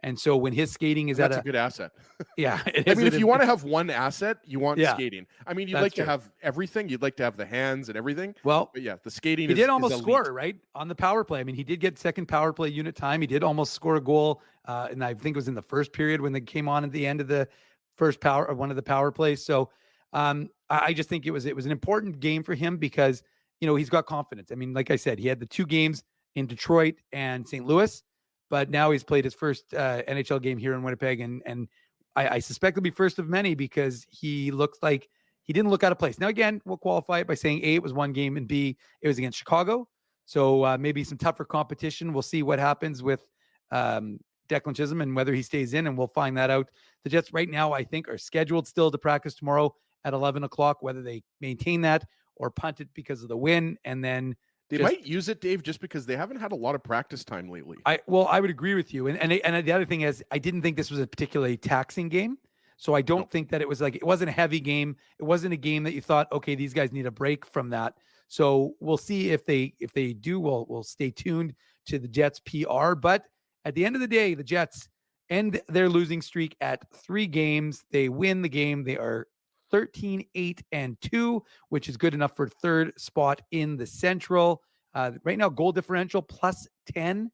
And so when his skating is that's a good asset. Yeah. I mean, if you want to have one asset, you want skating. I mean, you'd That's like true. to have everything. You'd like to have the hands and everything. Well, but yeah, the skating he is did almost elite. score, right? On the power play. I mean, he did get second power play unit time. He did almost score a goal. And I think it was in the first period when they came on at the end of the first one of the power plays. So I just think it was an important game for him, because, he's got confidence. I mean, like I said, he had the 2 games in Detroit and St. Louis, but now he's played his first NHL game here in Winnipeg. And I suspect it'll be first of many, because he looks like he didn't look out of place. Now, again, we'll qualify it by saying A, it was one game, and B, it was against Chicago. So maybe some tougher competition. We'll see what happens with Declan Chisholm and whether he stays in, and we'll find that out. The Jets right now, I think, are scheduled still to practice tomorrow at 11 o'clock, whether they maintain that or punt it because of the win. And then they might use it, Dave, just because they haven't had a lot of practice time lately. I would agree with you. And the other thing is, I didn't think this was a particularly taxing game. So I don't think that it wasn't a heavy game. It wasn't a game that you thought, okay, these guys need a break from that. So we'll see if they do. We'll stay tuned to the Jets PR. But at the end of the day, the Jets end their losing streak at 3 games. They win the game. They are 13-8-2, which is good enough for 3rd spot in the Central. Right now, goal differential +10.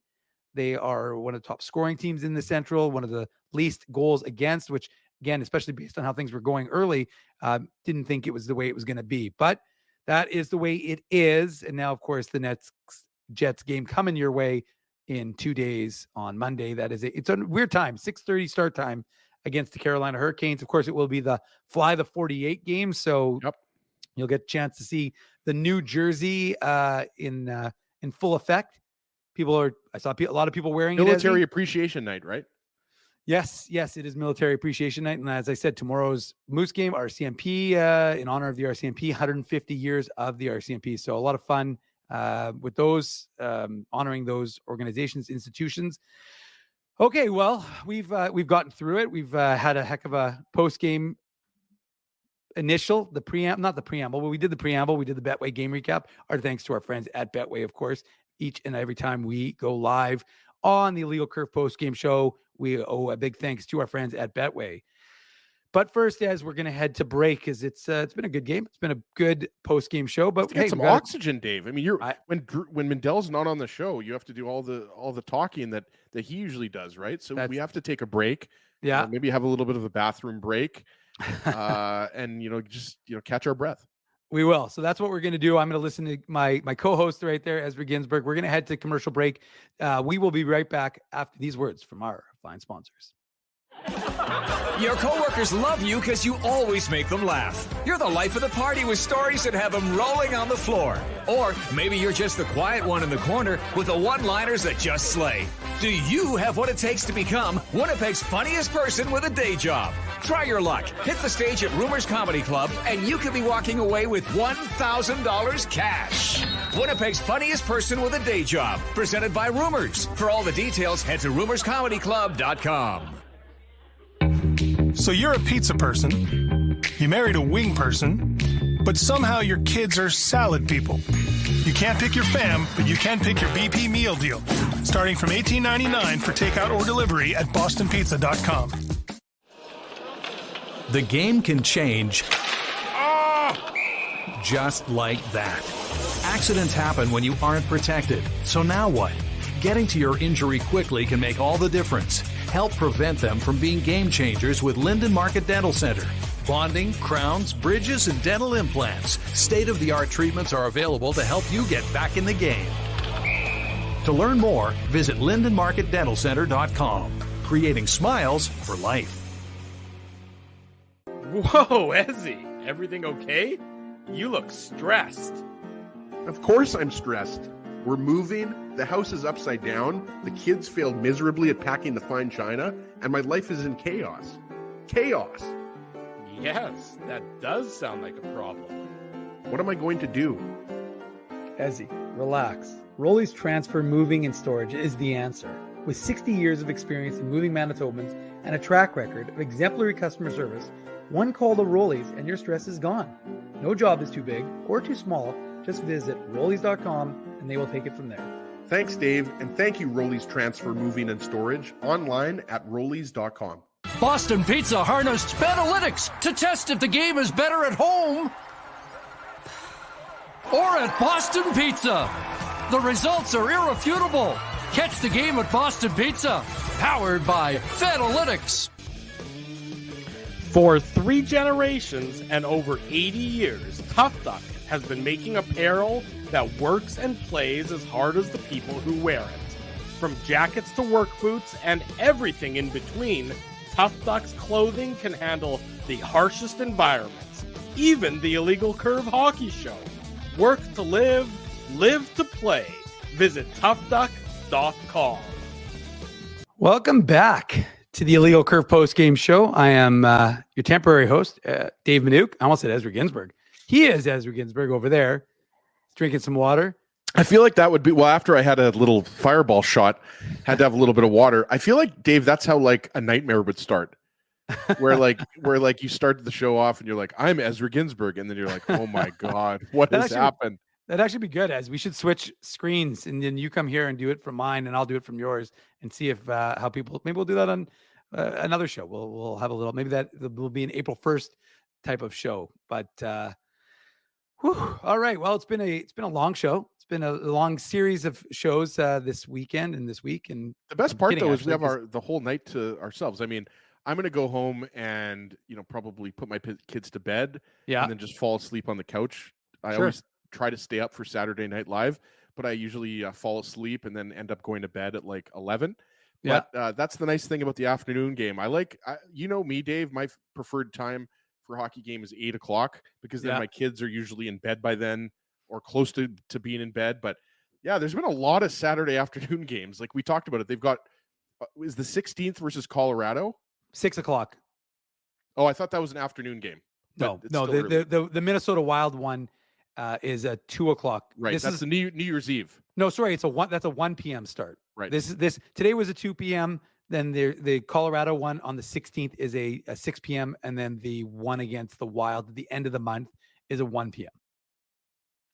They are one of the top scoring teams in the Central, one of the least goals against, which, again, especially based on how things were going early, didn't think it was the way it was going to be. But that is the way it is. And now, of course, the next Jets game coming your way in 2 days on Monday. It's a weird time, 6:30 start time against the Carolina Hurricanes. Of course, it will be the Fly the 48 game. So you'll get a chance to see the new jersey in full effect. I saw a lot of people wearing Military Appreciation Night, right? Yes, it is Military Appreciation Night. And as I said, tomorrow's Moose game, RCMP, in honor of the RCMP, 150 years of the RCMP. So a lot of fun with those, honoring those organizations, institutions. Okay, well, we've gotten through it. We've had a heck of a post-game not the preamble, but we did the preamble. We did the Betway game recap. Our thanks to our friends at Betway, of course. Each and every time we go live on the Illegal Curve post-game show, we owe a big thanks to our friends at Betway. But first, as we're going to head to break, because it's been a good game. It's been a good post-game show. But get some oxygen, Dave. I mean, when Mindell's not on the show, you have to do all the talking that he usually does, right? So we have to take a break. Yeah, maybe have a little bit of a bathroom break, and just catch our breath. We will. So that's what we're going to do. I'm going to listen to my co-host right there, Ezra Ginsburg. We're going to head to commercial break. We will be right back after these words from our fine sponsors. Your coworkers love you because you always make them laugh. You're the life of the party with stories that have them rolling on the floor. Or maybe you're just the quiet one in the corner with the one-liners that just slay. Do you have what it takes to become Winnipeg's funniest person with a day job? Try your luck. Hit the stage at Rumors Comedy Club, and you could be walking away with $1,000 cash. Winnipeg's funniest person with a day job. Presented by Rumors. For all the details, head to rumorscomedyclub.com. So you're a pizza person, you married a wing person, but somehow your kids are salad people. You can't pick your fam, but you can pick your BP meal deal, starting from $18.99 for takeout or delivery at bostonpizza.com. The game can change just like that. Accidents happen when you aren't protected. So now what? Getting to your injury quickly can make all the difference. Help prevent them from being game changers with Linden Market Dental Center. Bonding, crowns, bridges, and dental implants. State-of-the-art treatments are available to help you get back in the game. To learn more, visit lindenmarketdentalcenter.com. Creating smiles for life. Whoa, Ezzy, everything okay? You look stressed. Of course I'm stressed. We're moving, the house is upside down, the kids failed miserably at packing the fine china, and my life is in chaos. Chaos! Yes, that does sound like a problem. What am I going to do? Ezzy, relax. Rolly's Transfer Moving and Storage is the answer. With 60 years of experience in moving Manitobans and a track record of exemplary customer service, one call to Rolly's and your stress is gone. No job is too big or too small. Just visit Rollies.com and they will take it from there. Thanks, Dave, and thank you, Rolly's Transfer Moving and Storage, online at Rollies.com. Boston Pizza harnessed Betalytics to test if the game is better at home or at Boston Pizza. The results are irrefutable. Catch the game at Boston Pizza, powered by Betalytics. For 3 generations and over 80 years, Tough Duck has been making apparel that works and plays as hard as the people who wear it. From jackets to work boots and everything in between, Tough Duck's clothing can handle the harshest environments, even the illegal curve hockey show. Work to live, live to play. Visit toughduck.com. Welcome back to the Illegal Curve post-game show. I am your temporary host, Dave Manouk. I almost said Ezra Ginsburg. He is Ezra Ginsburg over there, drinking some water. I feel like that would be, well, after I had a little fireball shot, had to have a little bit of water. I feel like, Dave, that's how like a nightmare would start. where you started the show off and you're like, I'm Ezra Ginsburg. And then you're like, oh my God, what has happened? That'd actually be good, as we should switch screens and then you come here and do it from mine and I'll do it from yours and see if how people, maybe we'll do that on another show. We'll have a little, maybe that will be an April 1st type of show, but all right. Well, it's been a long show. It's been a long series of shows this weekend and this week. And the best part though is we have the whole night to ourselves. I mean, I'm going to go home and, probably put my kids to bed and then just fall asleep on the couch. I always try to stay up for Saturday Night Live, but I usually fall asleep and then end up going to bed at like 11. But that's the nice thing about the afternoon game. I like, me, Dave, my preferred time for hockey game is 8 o'clock because then my kids are usually in bed by then or close to being in bed. But yeah, there's been a lot of Saturday afternoon games. Like we talked about it. They've got, is the 16th versus Colorado? 6 o'clock. Oh, I thought that was an afternoon game. No, the Minnesota Wild one is at 2 o'clock. Right. That's the New Year's Eve. No, sorry. That's a 1 p.m. start. Right. Today was a 2 p.m. Then the Colorado one on the 16th is a 6 p.m. And then the one against the Wild at the end of the month is a 1 p.m.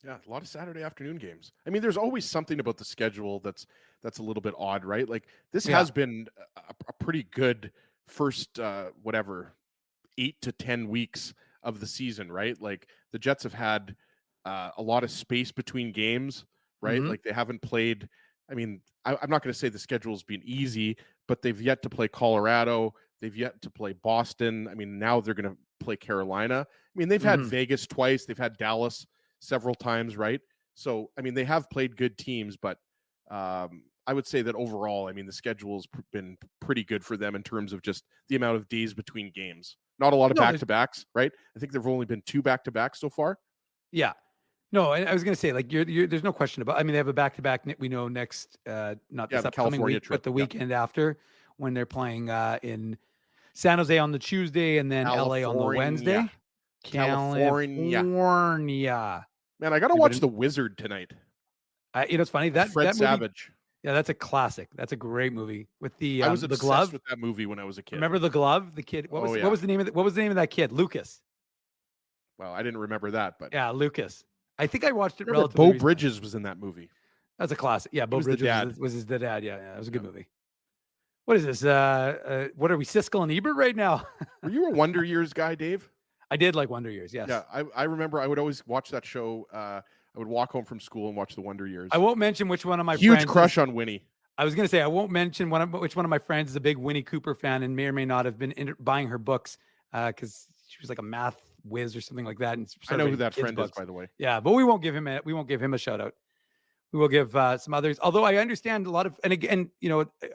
Yeah, a lot of Saturday afternoon games. I mean, there's always something about the schedule that's a little bit odd, right? Like this has been a pretty good first 8 to 10 weeks of the season, right? Like the Jets have had a lot of space between games, right? Mm-hmm. Like they haven't played. I mean, I'm not going to say the schedule's been easy, but they've yet to play Colorado. They've yet to play Boston. I mean, now they're going to play Carolina. I mean, they've had Vegas twice. They've had Dallas several times, right? So, I mean, they have played good teams, but I would say that overall, I mean, the schedule's been pretty good for them in terms of just the amount of days between games. Not a lot of back-to-backs, right? I think there've only been 2 back-to-backs so far. Yeah. No, I was going to say, like, there's no question about. I mean, they have a back-to-back. We know next, not this upcoming week, trip, but the weekend after, when they're playing in San Jose on the Tuesday and then LA on the Wednesday. California. Man, I got to watch The Wizard tonight. It's funny that Fred that movie, Savage. Yeah, that's a classic. That's a great movie with the I was the obsessed glove with that movie when I was a kid. Remember the glove? The kid. What was the name of what was the name of that kid? Lucas. Well, I didn't remember that, but yeah, Lucas. I think I watched it. Remember relatively Beau Bridges was in that movie. That's a classic. Yeah, Beau Bridges was his dad. Yeah, it was a good movie. What is this? What are we, Siskel and Ebert right now? Were you a Wonder Years guy, Dave? I did like Wonder Years. Yes. Yeah, I remember. I would always watch that show. I would walk home from school and watch the Wonder Years. I won't mention which one of my huge friends crush on Winnie. I was going to say I won't mention which one of my friends is a big Winnie Cooper fan and may or may not have been buying her books because she was like a math whiz or something like that. And I know who that friend is, by the way. Yeah, but we won't give him a shout out. We will give some others. Although I understand a lot of, and again,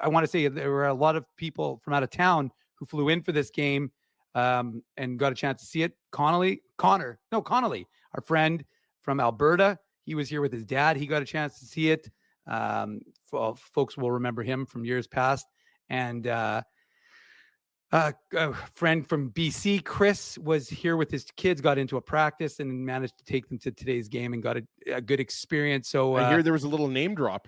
I want to say there were a lot of people from out of town who flew in for this game and got a chance to see it. Connolly, our friend from Alberta. He was here with his dad. He got a chance to see it. Folks will remember him from years past. And a friend from BC, Chris, was here with his kids, got into a practice and managed to take them to today's game and got a good experience. So I hear there was a little name drop.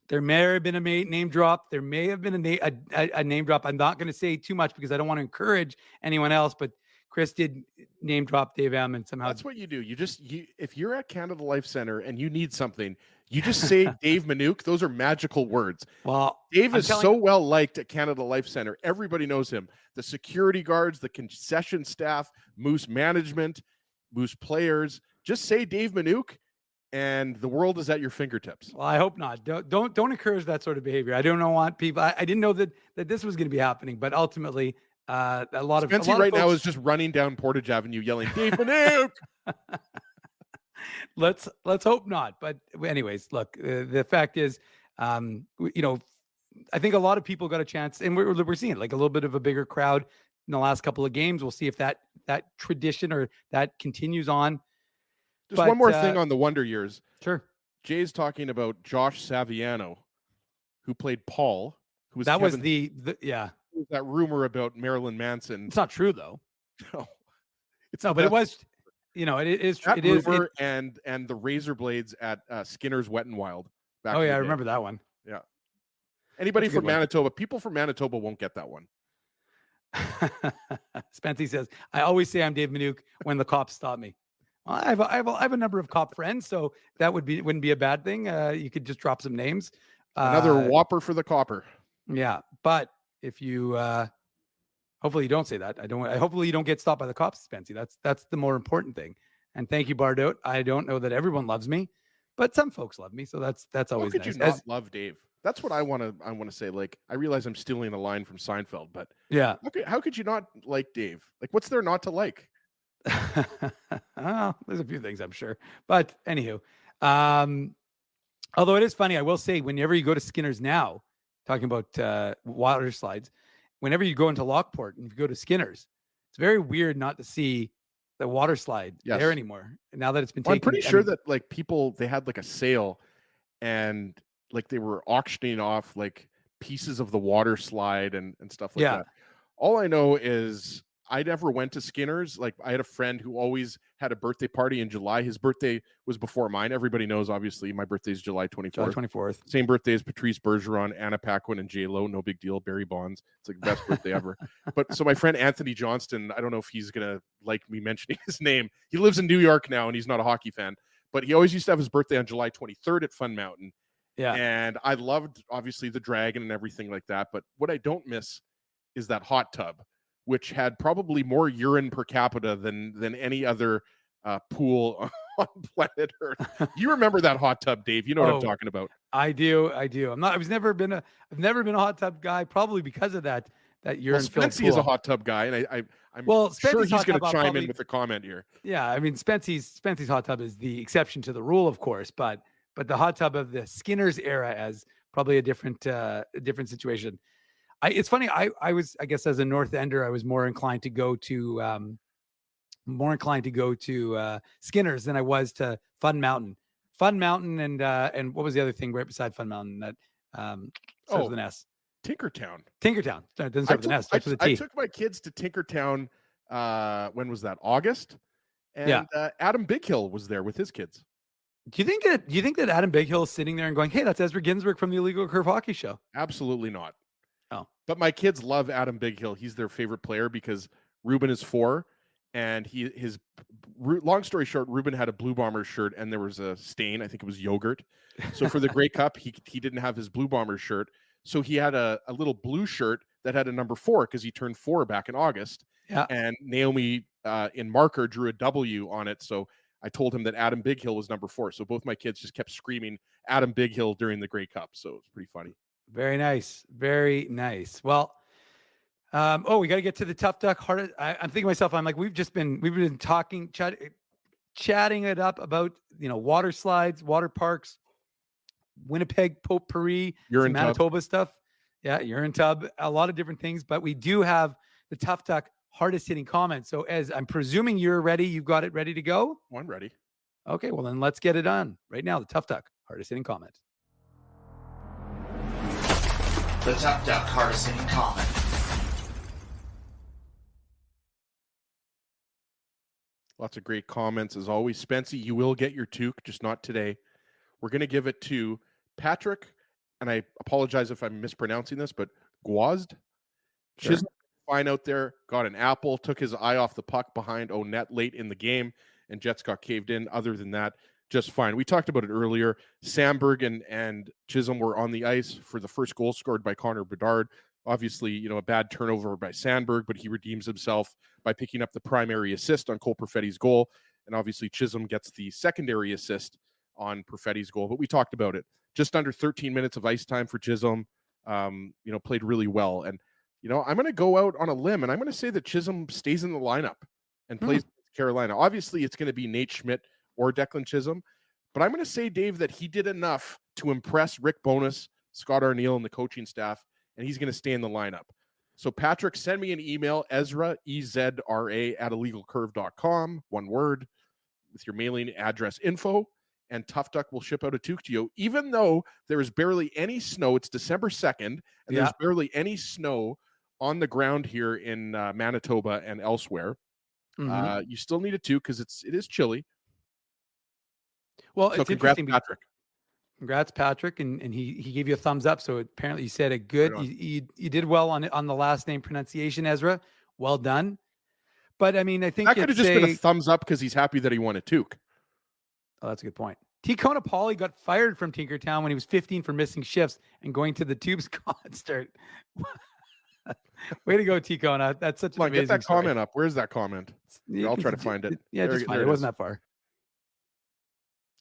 There may have been a name drop. There may have been a name drop. I'm not going to say too much because I don't want to encourage anyone else, but Chris did name drop Dave M, and somehow that's what you do. If you're at Canada Life Center and you need something, you just say Dave Manouk. Those are magical words. Well, Dave is so well liked at Canada Life Center. Everybody knows him. The security guards, the concession staff, Moose management, Moose players. Just say Dave Manouk, and the world is at your fingertips. Well, I hope not. Don't encourage that sort of behavior. I don't want people. I didn't know that this was going to be happening, but ultimately. A lot of folks, now is just running down Portage Avenue yelling Dave Manouk. Let's hope not. But anyways, look, the fact is, I think a lot of people got a chance, and we're seeing like a little bit of a bigger crowd in the last couple of games. We'll see if that tradition or that continues on. Just one more thing on the Wonder Years. Sure. Jay's talking about Josh Saviano, who played Paul. Was the that rumor about Marilyn Manson. It's not true though. No, but it was, it is true. It is. And the razor blades at Skinner's Wet and Wild. I remember that one. Yeah. Anybody from Manitoba, people from Manitoba won't get that one. Spency says, I always say I'm Dave Manouk when the cops stop me. Well, I have a number of cop friends, so that wouldn't be a bad thing. You could just drop some names. Another whopper for the copper. Yeah, but if you hopefully you don't say that. Hopefully you don't get stopped by the cops, Spency. That's the more important thing. And thank you, Bardot. I don't know that everyone loves me, but some folks love me. So that's always nice. How could you not love Dave? That's what I want to say. Like, I realize I'm stealing a line from Seinfeld, but yeah. How could you not like Dave? Like, what's there not to like? There's a few things, I'm sure. But anywho, although it is funny, I will say, whenever you go to Skinner's now, talking about water slides, whenever you go into Lockport and if you go to Skinner's, it's very weird not to see the water slide there anymore. Now that it's been taken. I'm pretty sure that like they had like a sale and like they were auctioning off like pieces of the water slide and stuff like that. All I know is I never went to Skinner's. Like, I had a friend who always had a birthday party in July. His birthday was before mine. Everybody knows, obviously, my birthday is July 24th. Same birthday as Patrice Bergeron, Anna Paquin, and J-Lo. No big deal. Barry Bonds. It's like the best birthday ever. But so my friend Anthony Johnston, I don't know if he's going to like me mentioning his name. He lives in New York now, and he's not a hockey fan. But he always used to have his birthday on July 23rd at Fun Mountain. Yeah. And I loved, obviously, the Dragon and everything like that. But what I don't miss is that hot tub, which had probably more urine per capita than any other pool on planet Earth. You remember that hot tub, Dave? You know what I'm talking about. I do. I've never been a hot tub guy, probably because of that that urine-filled Spency is a pool. hot tub guy, and I'm Well, sure Spency's he's hot going tub to chime probably- in with a comment here. Yeah, I mean Spency's hot tub is the exception to the rule, of course, but the hot tub of the Skinner's era as probably a different situation. It's funny. I was, I guess, as a North Ender, I was more inclined to go to Skinner's than I was to Fun Mountain. Fun Mountain and what was the other thing right beside Fun Mountain that starts with an S? Tinkertown. Tinkertown. It doesn't start with an S. Starts with a T. I took my kids to Tinkertown. When was that? August. And Yeah. Adam Bighill was there with his kids. Do you think that Adam Bighill is sitting there and going, "Hey, that's Ezra Ginsburg from the Illegal Curve Hockey Show"? Absolutely not. Oh. But my kids love Adam Bighill. He's their favorite player because Ruben is 4, and long story short, Ruben had a Blue Bombers shirt and there was a stain. I think it was yogurt. So for the Grey Cup, he didn't have his Blue Bombers shirt. So he had a little blue shirt that had a number 4 because he turned 4 back in August. Yeah. And Naomi in marker drew a W on it. So I told him that Adam Bighill was number 4. So both my kids just kept screaming Adam Bighill during the Grey Cup. So it's pretty funny. Very nice. Very nice. Well, we got to get to the Tough Duck. I'm thinking to myself, I'm like, we've been talking, chatting it up about, water slides, water parks, Winnipeg potpourri, Urine tub. Manitoba stuff. Yeah, urine tub, a lot of different things. But we do have the Tough Duck hardest hitting comments. So as I'm presuming you're ready, you've got it ready to go. Oh, I'm ready. Okay, well then let's get it on right now. The Tough Duck hardest hitting comment. The Tough Duck hardest hitting comment. Lots of great comments as always. Spency, you will get your toque, just not today. We're going to give it to Patrick, and I apologize if I'm mispronouncing this, but Guazd. Sure. Chisholm, fine out there, got an apple, took his eye off the puck behind O'Net late in the game, and Jets got caved in. Other than that, just fine. We talked about it earlier. Sandberg and Chisholm were on the ice for the first goal scored by Connor Bedard. Obviously, a bad turnover by Sandberg, but he redeems himself by picking up the primary assist on Cole Perfetti's goal. And obviously, Chisholm gets the secondary assist on Perfetti's goal. But we talked about it. Just under 13 minutes of ice time for Chisholm. Played really well. And, I'm going to go out on a limb, and I'm going to say that Chisholm stays in the lineup and plays against Carolina. Obviously, it's going to be Nate Schmidt or Declan Chisholm. But I'm going to say, Dave, that he did enough to impress Rick Bowness, Scott Arneal, and the coaching staff, and he's going to stay in the lineup. So, Patrick, send me an email, Ezra, EZRA, @illegalcurve.com, one word, with your mailing address info, and Tough Duck will ship out a toque to you. Even though there is barely any snow, it's December 2nd, and there's barely any snow on the ground here in Manitoba and elsewhere. You still need a toque because it is chilly. Well, so it's congrats, interesting. Patrick. Congrats, Patrick, and he gave you a thumbs up. So apparently you said a good. You did well on the last name pronunciation, Ezra. Well done. But I mean, I think that could have just been a thumbs up because he's happy that he won a toque. Oh, that's a good point. T. Conopoli got fired from Tinkertown when he was 15 for missing shifts and going to the Tubes concert. Way to go, T. Cona. That's such an amazing get that story. comment up. Where's that comment? I'll try to find it. Yeah, just find it. It wasn't that far.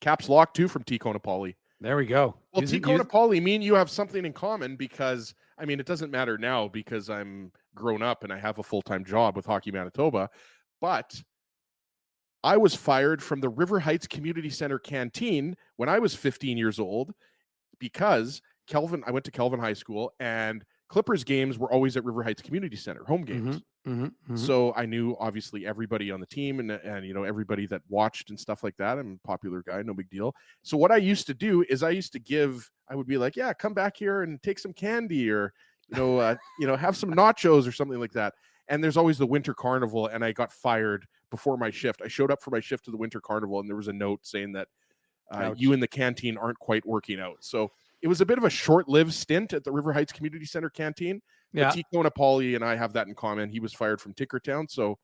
Caps lock too from T. Conopoli. There we go. Well, T. Conopoli, me and you have something in common because, I mean, it doesn't matter now because I'm grown up and I have a full-time job with Hockey Manitoba, but I was fired from the River Heights Community Center canteen when I was 15 years old because I went to Kelvin High School and Clippers games were always at River Heights Community Center, home games. So I knew obviously everybody on the team and everybody that watched and stuff like that. I'm a popular guy, no big deal. So what I used to do is I would be like, yeah, come back here and take some candy or, have some nachos or something like that. And there's always the winter carnival. And I got fired before my shift. I showed up for my shift to the winter carnival and there was a note saying that you in the canteen aren't quite working out. So it was a bit of a short-lived stint at the River Heights Community Center canteen. Yeah. T. Conopoli and I have that in common. He was fired from Tinkertown. So,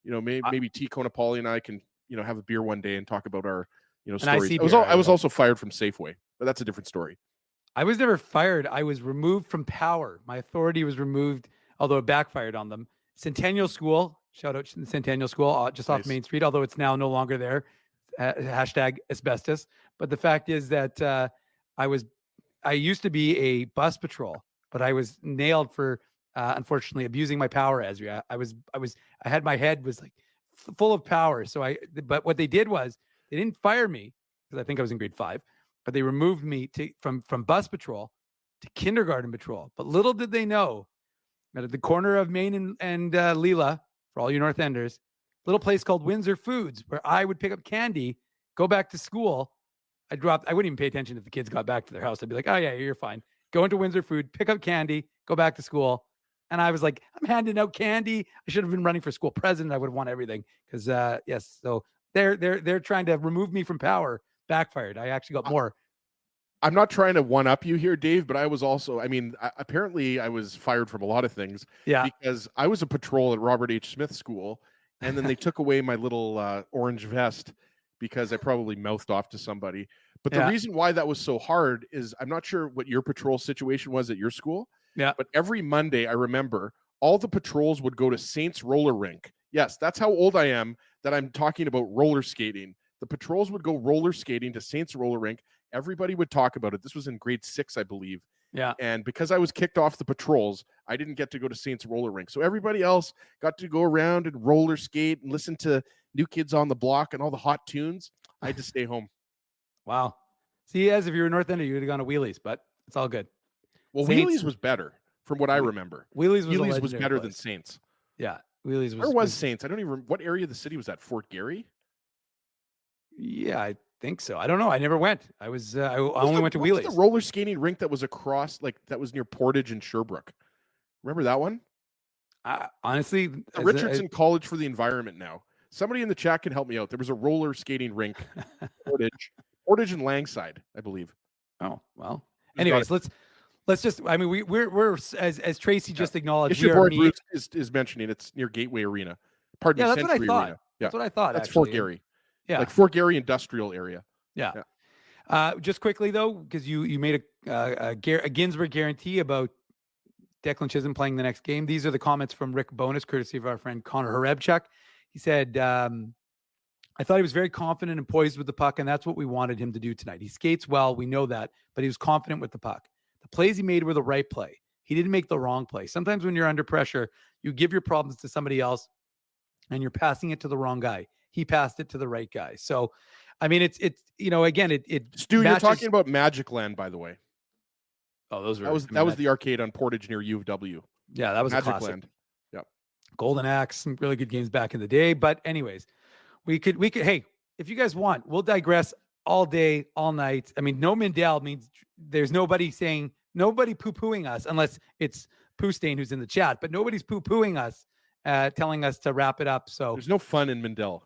maybe T. Conopoli and I can, have a beer one day and talk about our, stories. I was also fired from Safeway, but that's a different story. I was never fired. I was removed from power. My authority was removed, although it backfired on them. Centennial School, shout out to the Centennial School, just off Main Street, although it's now no longer there. Hashtag asbestos. But the fact is that I used to be a bus patrol, but I was nailed for unfortunately abusing my power, Ezra. I had my head was like full of power. But what they did was they didn't fire me because I think I was in grade 5, but they removed me from bus patrol to kindergarten patrol. But little did they know that at the corner of Main and Leela, for all you North Enders, little place called Windsor Foods, where I would pick up candy, go back to school. I wouldn't even pay attention if the kids got back to their house. I'd be like, oh yeah, you're fine. Go into Windsor Food, pick up candy, go back to school. And I was like, I'm handing out candy. I should have been running for school president. I would have won everything. Because yes, so they're trying to remove me from power. Backfired. I actually got more. I'm not trying to one up you here, Dave, but I was also, apparently I was fired from a lot of things. Yeah. Because I was a patrol at Robert H. Smith School, and then they took away my little orange vest because I probably mouthed off to somebody. But the reason why that was so hard is I'm not sure what your patrol situation was at your school. Yeah. But every Monday, I remember all the patrols would go to Saints roller rink. Yes, that's how old I am that I'm talking about roller skating. The patrols would go roller skating to Saints roller rink. Everybody would talk about it. This was in grade 6, I believe. Yeah. And because I was kicked off the patrols, I didn't get to go to Saints roller rink. So everybody else got to go around and roller skate and listen to New Kids on the Block and all the hot tunes. I had to stay home. Wow. See, as if you were North Ender, you would have gone to Wheelies, but it's all good. Well, Saints, Wheelies was better from what I remember. Wheelies was better than Saints. Yeah. Wheelies was. Where was Saints? I don't even remember. What area of the city was that? Fort Garry? Yeah, I think so. I don't know. I never went. I only went to Wheelies. What was the roller skating rink that was across, that was near Portage and Sherbrooke? Remember that one? Honestly, Richardson College for the Environment now. Somebody in the chat can help me out. There was a roller skating rink, Portage and Langside, I believe. Oh, well. Anyways, let's just, we're as Tracy just acknowledged. Issue Board Bruce is mentioning it's near Gateway Arena. Pardon me, that's Century what I thought. Arena. That's what I thought. That's actually. Fort Garry. Yeah. Like Fort Garry industrial area. Yeah. Just quickly though, because you made a Ginsburg guarantee about Declan Chisholm playing the next game. These are the comments from Rick Bonus, courtesy of our friend Connor Harebchuk. He said, I thought he was very confident and poised with the puck, and that's what we wanted him to do tonight. He skates well, we know that, but he was confident with the puck. The plays he made were the right play. He didn't make the wrong play. Sometimes when you're under pressure, you give your problems to somebody else, and you're passing it to the wrong guy. He passed it to the right guy. So, it's again, Stu, you're talking about Magic Land, by the way. Oh, those were that was the arcade on Portage near U of W. Yeah, that was Magic a classic. Land. Yeah, Golden Axe, some really good games back in the day. But anyways, we could. Hey, if you guys want, we'll digress all day, all night. No Mindell means there's nobody poo-pooing us unless it's Poo Stain who's in the chat. But nobody's poo-pooing us, telling us to wrap it up. So there's no fun in Mindell.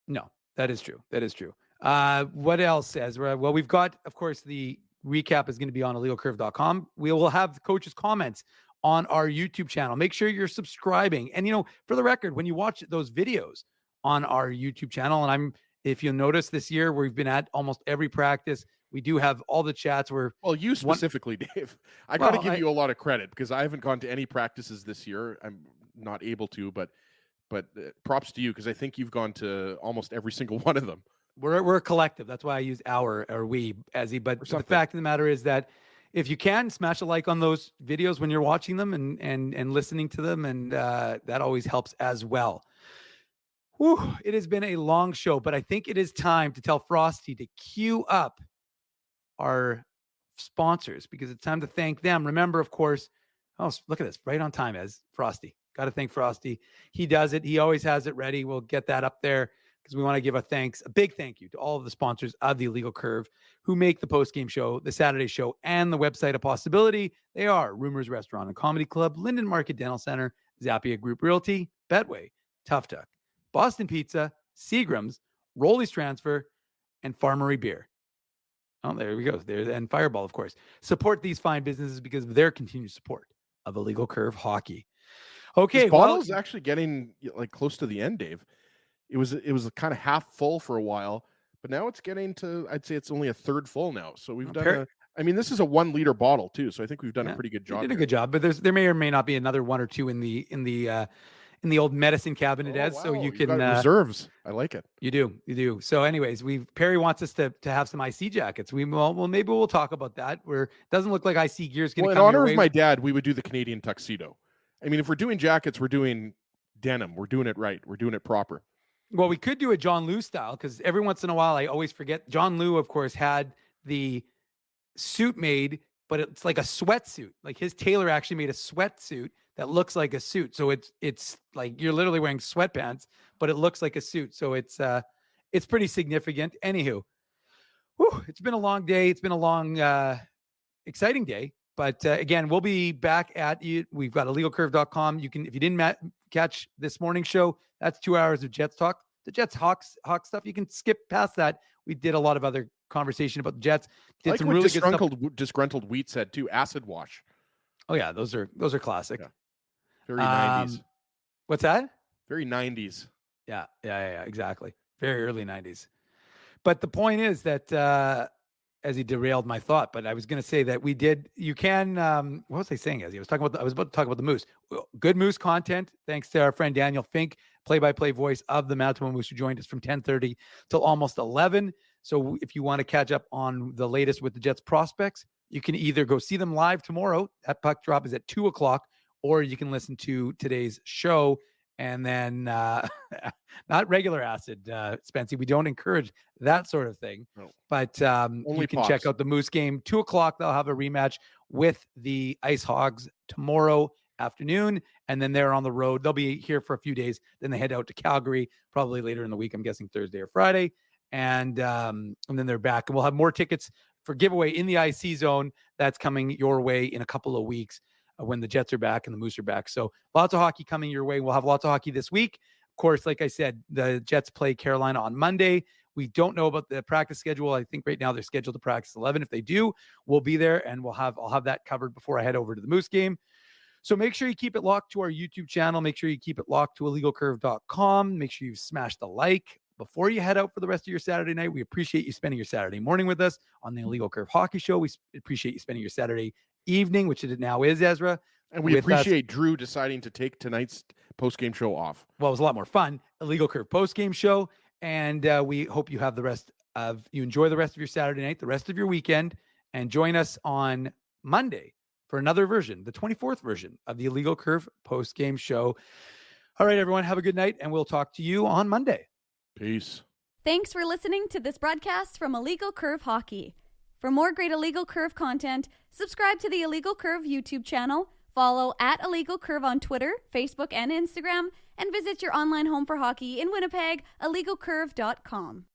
No, that is true. That is true. What else, Ezra? Well, we've got, of course, the recap is going to be on illegalcurve.com. We will have the coaches' comments on our YouTube channel. Make sure you're subscribing. And, for the record, when you watch those videos on our YouTube channel, and if you'll notice this year, we've been at almost every practice. We do have all the chats where. Well, you specifically, Dave. I got to give you a lot of credit because I haven't gone to any practices this year. I'm not able to, but props to you because I think you've gone to almost every single one of them. We're a collective. That's why I use our or we, Ezzy. But the fact of the matter is that if you can, smash a like on those videos when you're watching them and listening to them, and that always helps as well. Whew, it has been a long show, but I think it is time to tell Frosty to queue up our sponsors because it's time to thank them. Remember, of course, look at this, right on time as Frosty. Got to thank Frosty. He does it. He always has it ready. We'll get that up there because we want to give a big thank you to all of the sponsors of the Illegal Curve who make the postgame show, the Saturday show, and the website a possibility. They are Rumors Restaurant and Comedy Club, Linden Market Dental Center, Zappia Group Realty, Betway, Tough Duck, Boston Pizza, Seagram's, Rolly's Transfer, and Farmery Beer. Oh, there we go. And Fireball, of course. Support these fine businesses because of their continued support of Illegal Curve hockey. Okay, this bottle's actually getting close to the end, Dave. It was kind of half full for a while, but now it's getting to, I'd say it's only a third full now. So we've done this is a 1 liter bottle too. So I think we've done a pretty good job. You did a good job, but there may or may not be another one or two in the old medicine cabinet, so you can reserves. I like it. You do. So anyways, Perry wants us to have some IC jackets. Maybe we'll talk about that. Where it doesn't look like IC gear is going to come. In honor of my dad, we would do the Canadian tuxedo. I mean, if we're doing jackets, we're doing denim. We're doing it right. We're doing it proper. Well, we could do a John Liu style because every once in a while I always forget. John Liu, of course, had the suit made, but it's like a sweatsuit. Like his tailor actually made a sweatsuit that looks like a suit. So it's like you're literally wearing sweatpants, but it looks like a suit. So it's pretty significant. Anywho, it's been a long day. It's been a long, exciting day. But again, we'll be back at you. We've got illegalcurve.com. You can, if you didn't catch this morning's show, that's 2 hours of Jets talk. The Jets Hawks stuff, you can skip past that. We did a lot of other conversation about the Jets. Did like some what really good stuff. Disgruntled Wheat said too. Acid wash. Oh yeah, those are classic. Yeah. Very 90s. What's that? Very 90s. Yeah, exactly. Very early 90s. But the point is that as he derailed my thought, but I was going to say that you can, what was I saying? I was about to talk about the Moose. Good Moose content. Thanks to our friend Daniel Fink, play-by-play voice of the Manitoba Moose, who joined us from 10:30 till almost 11. So if you want to catch up on the latest with the Jets prospects, you can either go see them live tomorrow. That puck drop is at 2:00, or you can listen to today's show. And then not regular acid, Spency. We don't encourage that sort of thing. No. But you can check out the Moose game. 2:00, they'll have a rematch with the Ice Hogs tomorrow afternoon. And then they're on the road. They'll be here for a few days. Then they head out to Calgary, probably later in the week. I'm guessing Thursday or Friday. And then they're back. And we'll have more tickets for giveaway in the IC zone. That's coming your way in a couple of weeks, when the Jets are back and the Moose are back. So lots of hockey coming your way. We'll have lots of hockey this week. Of course, like I said, the Jets play Carolina on Monday. We don't know about the practice schedule. I think right now they're scheduled to practice 11. If they do, we'll be there, and I'll have that covered before I head over to the Moose game. So make sure you keep it locked to our YouTube channel. Make sure you keep it locked to illegalcurve.com. Make sure you smash the like before you head out for the rest of your Saturday night. We appreciate you spending your Saturday morning with us on the Illegal Curve Hockey Show. We appreciate you spending your Saturday evening, which it now is, Ezra. And we appreciate Drew deciding to take tonight's post-game show off. Well, it was a lot more fun. Illegal Curve post-game show. And we hope you have you enjoy the rest of your Saturday night, the rest of your weekend, and join us on Monday for another version, the 24th version of the Illegal Curve post-game show. All right, everyone, have a good night, and we'll talk to you on Monday. Peace. Thanks for listening to this broadcast from Illegal Curve Hockey. For more great Illegal Curve content, subscribe to the Illegal Curve YouTube channel, follow @IllegalCurve on Twitter, Facebook, and Instagram, and visit your online home for hockey in Winnipeg, illegalcurve.com.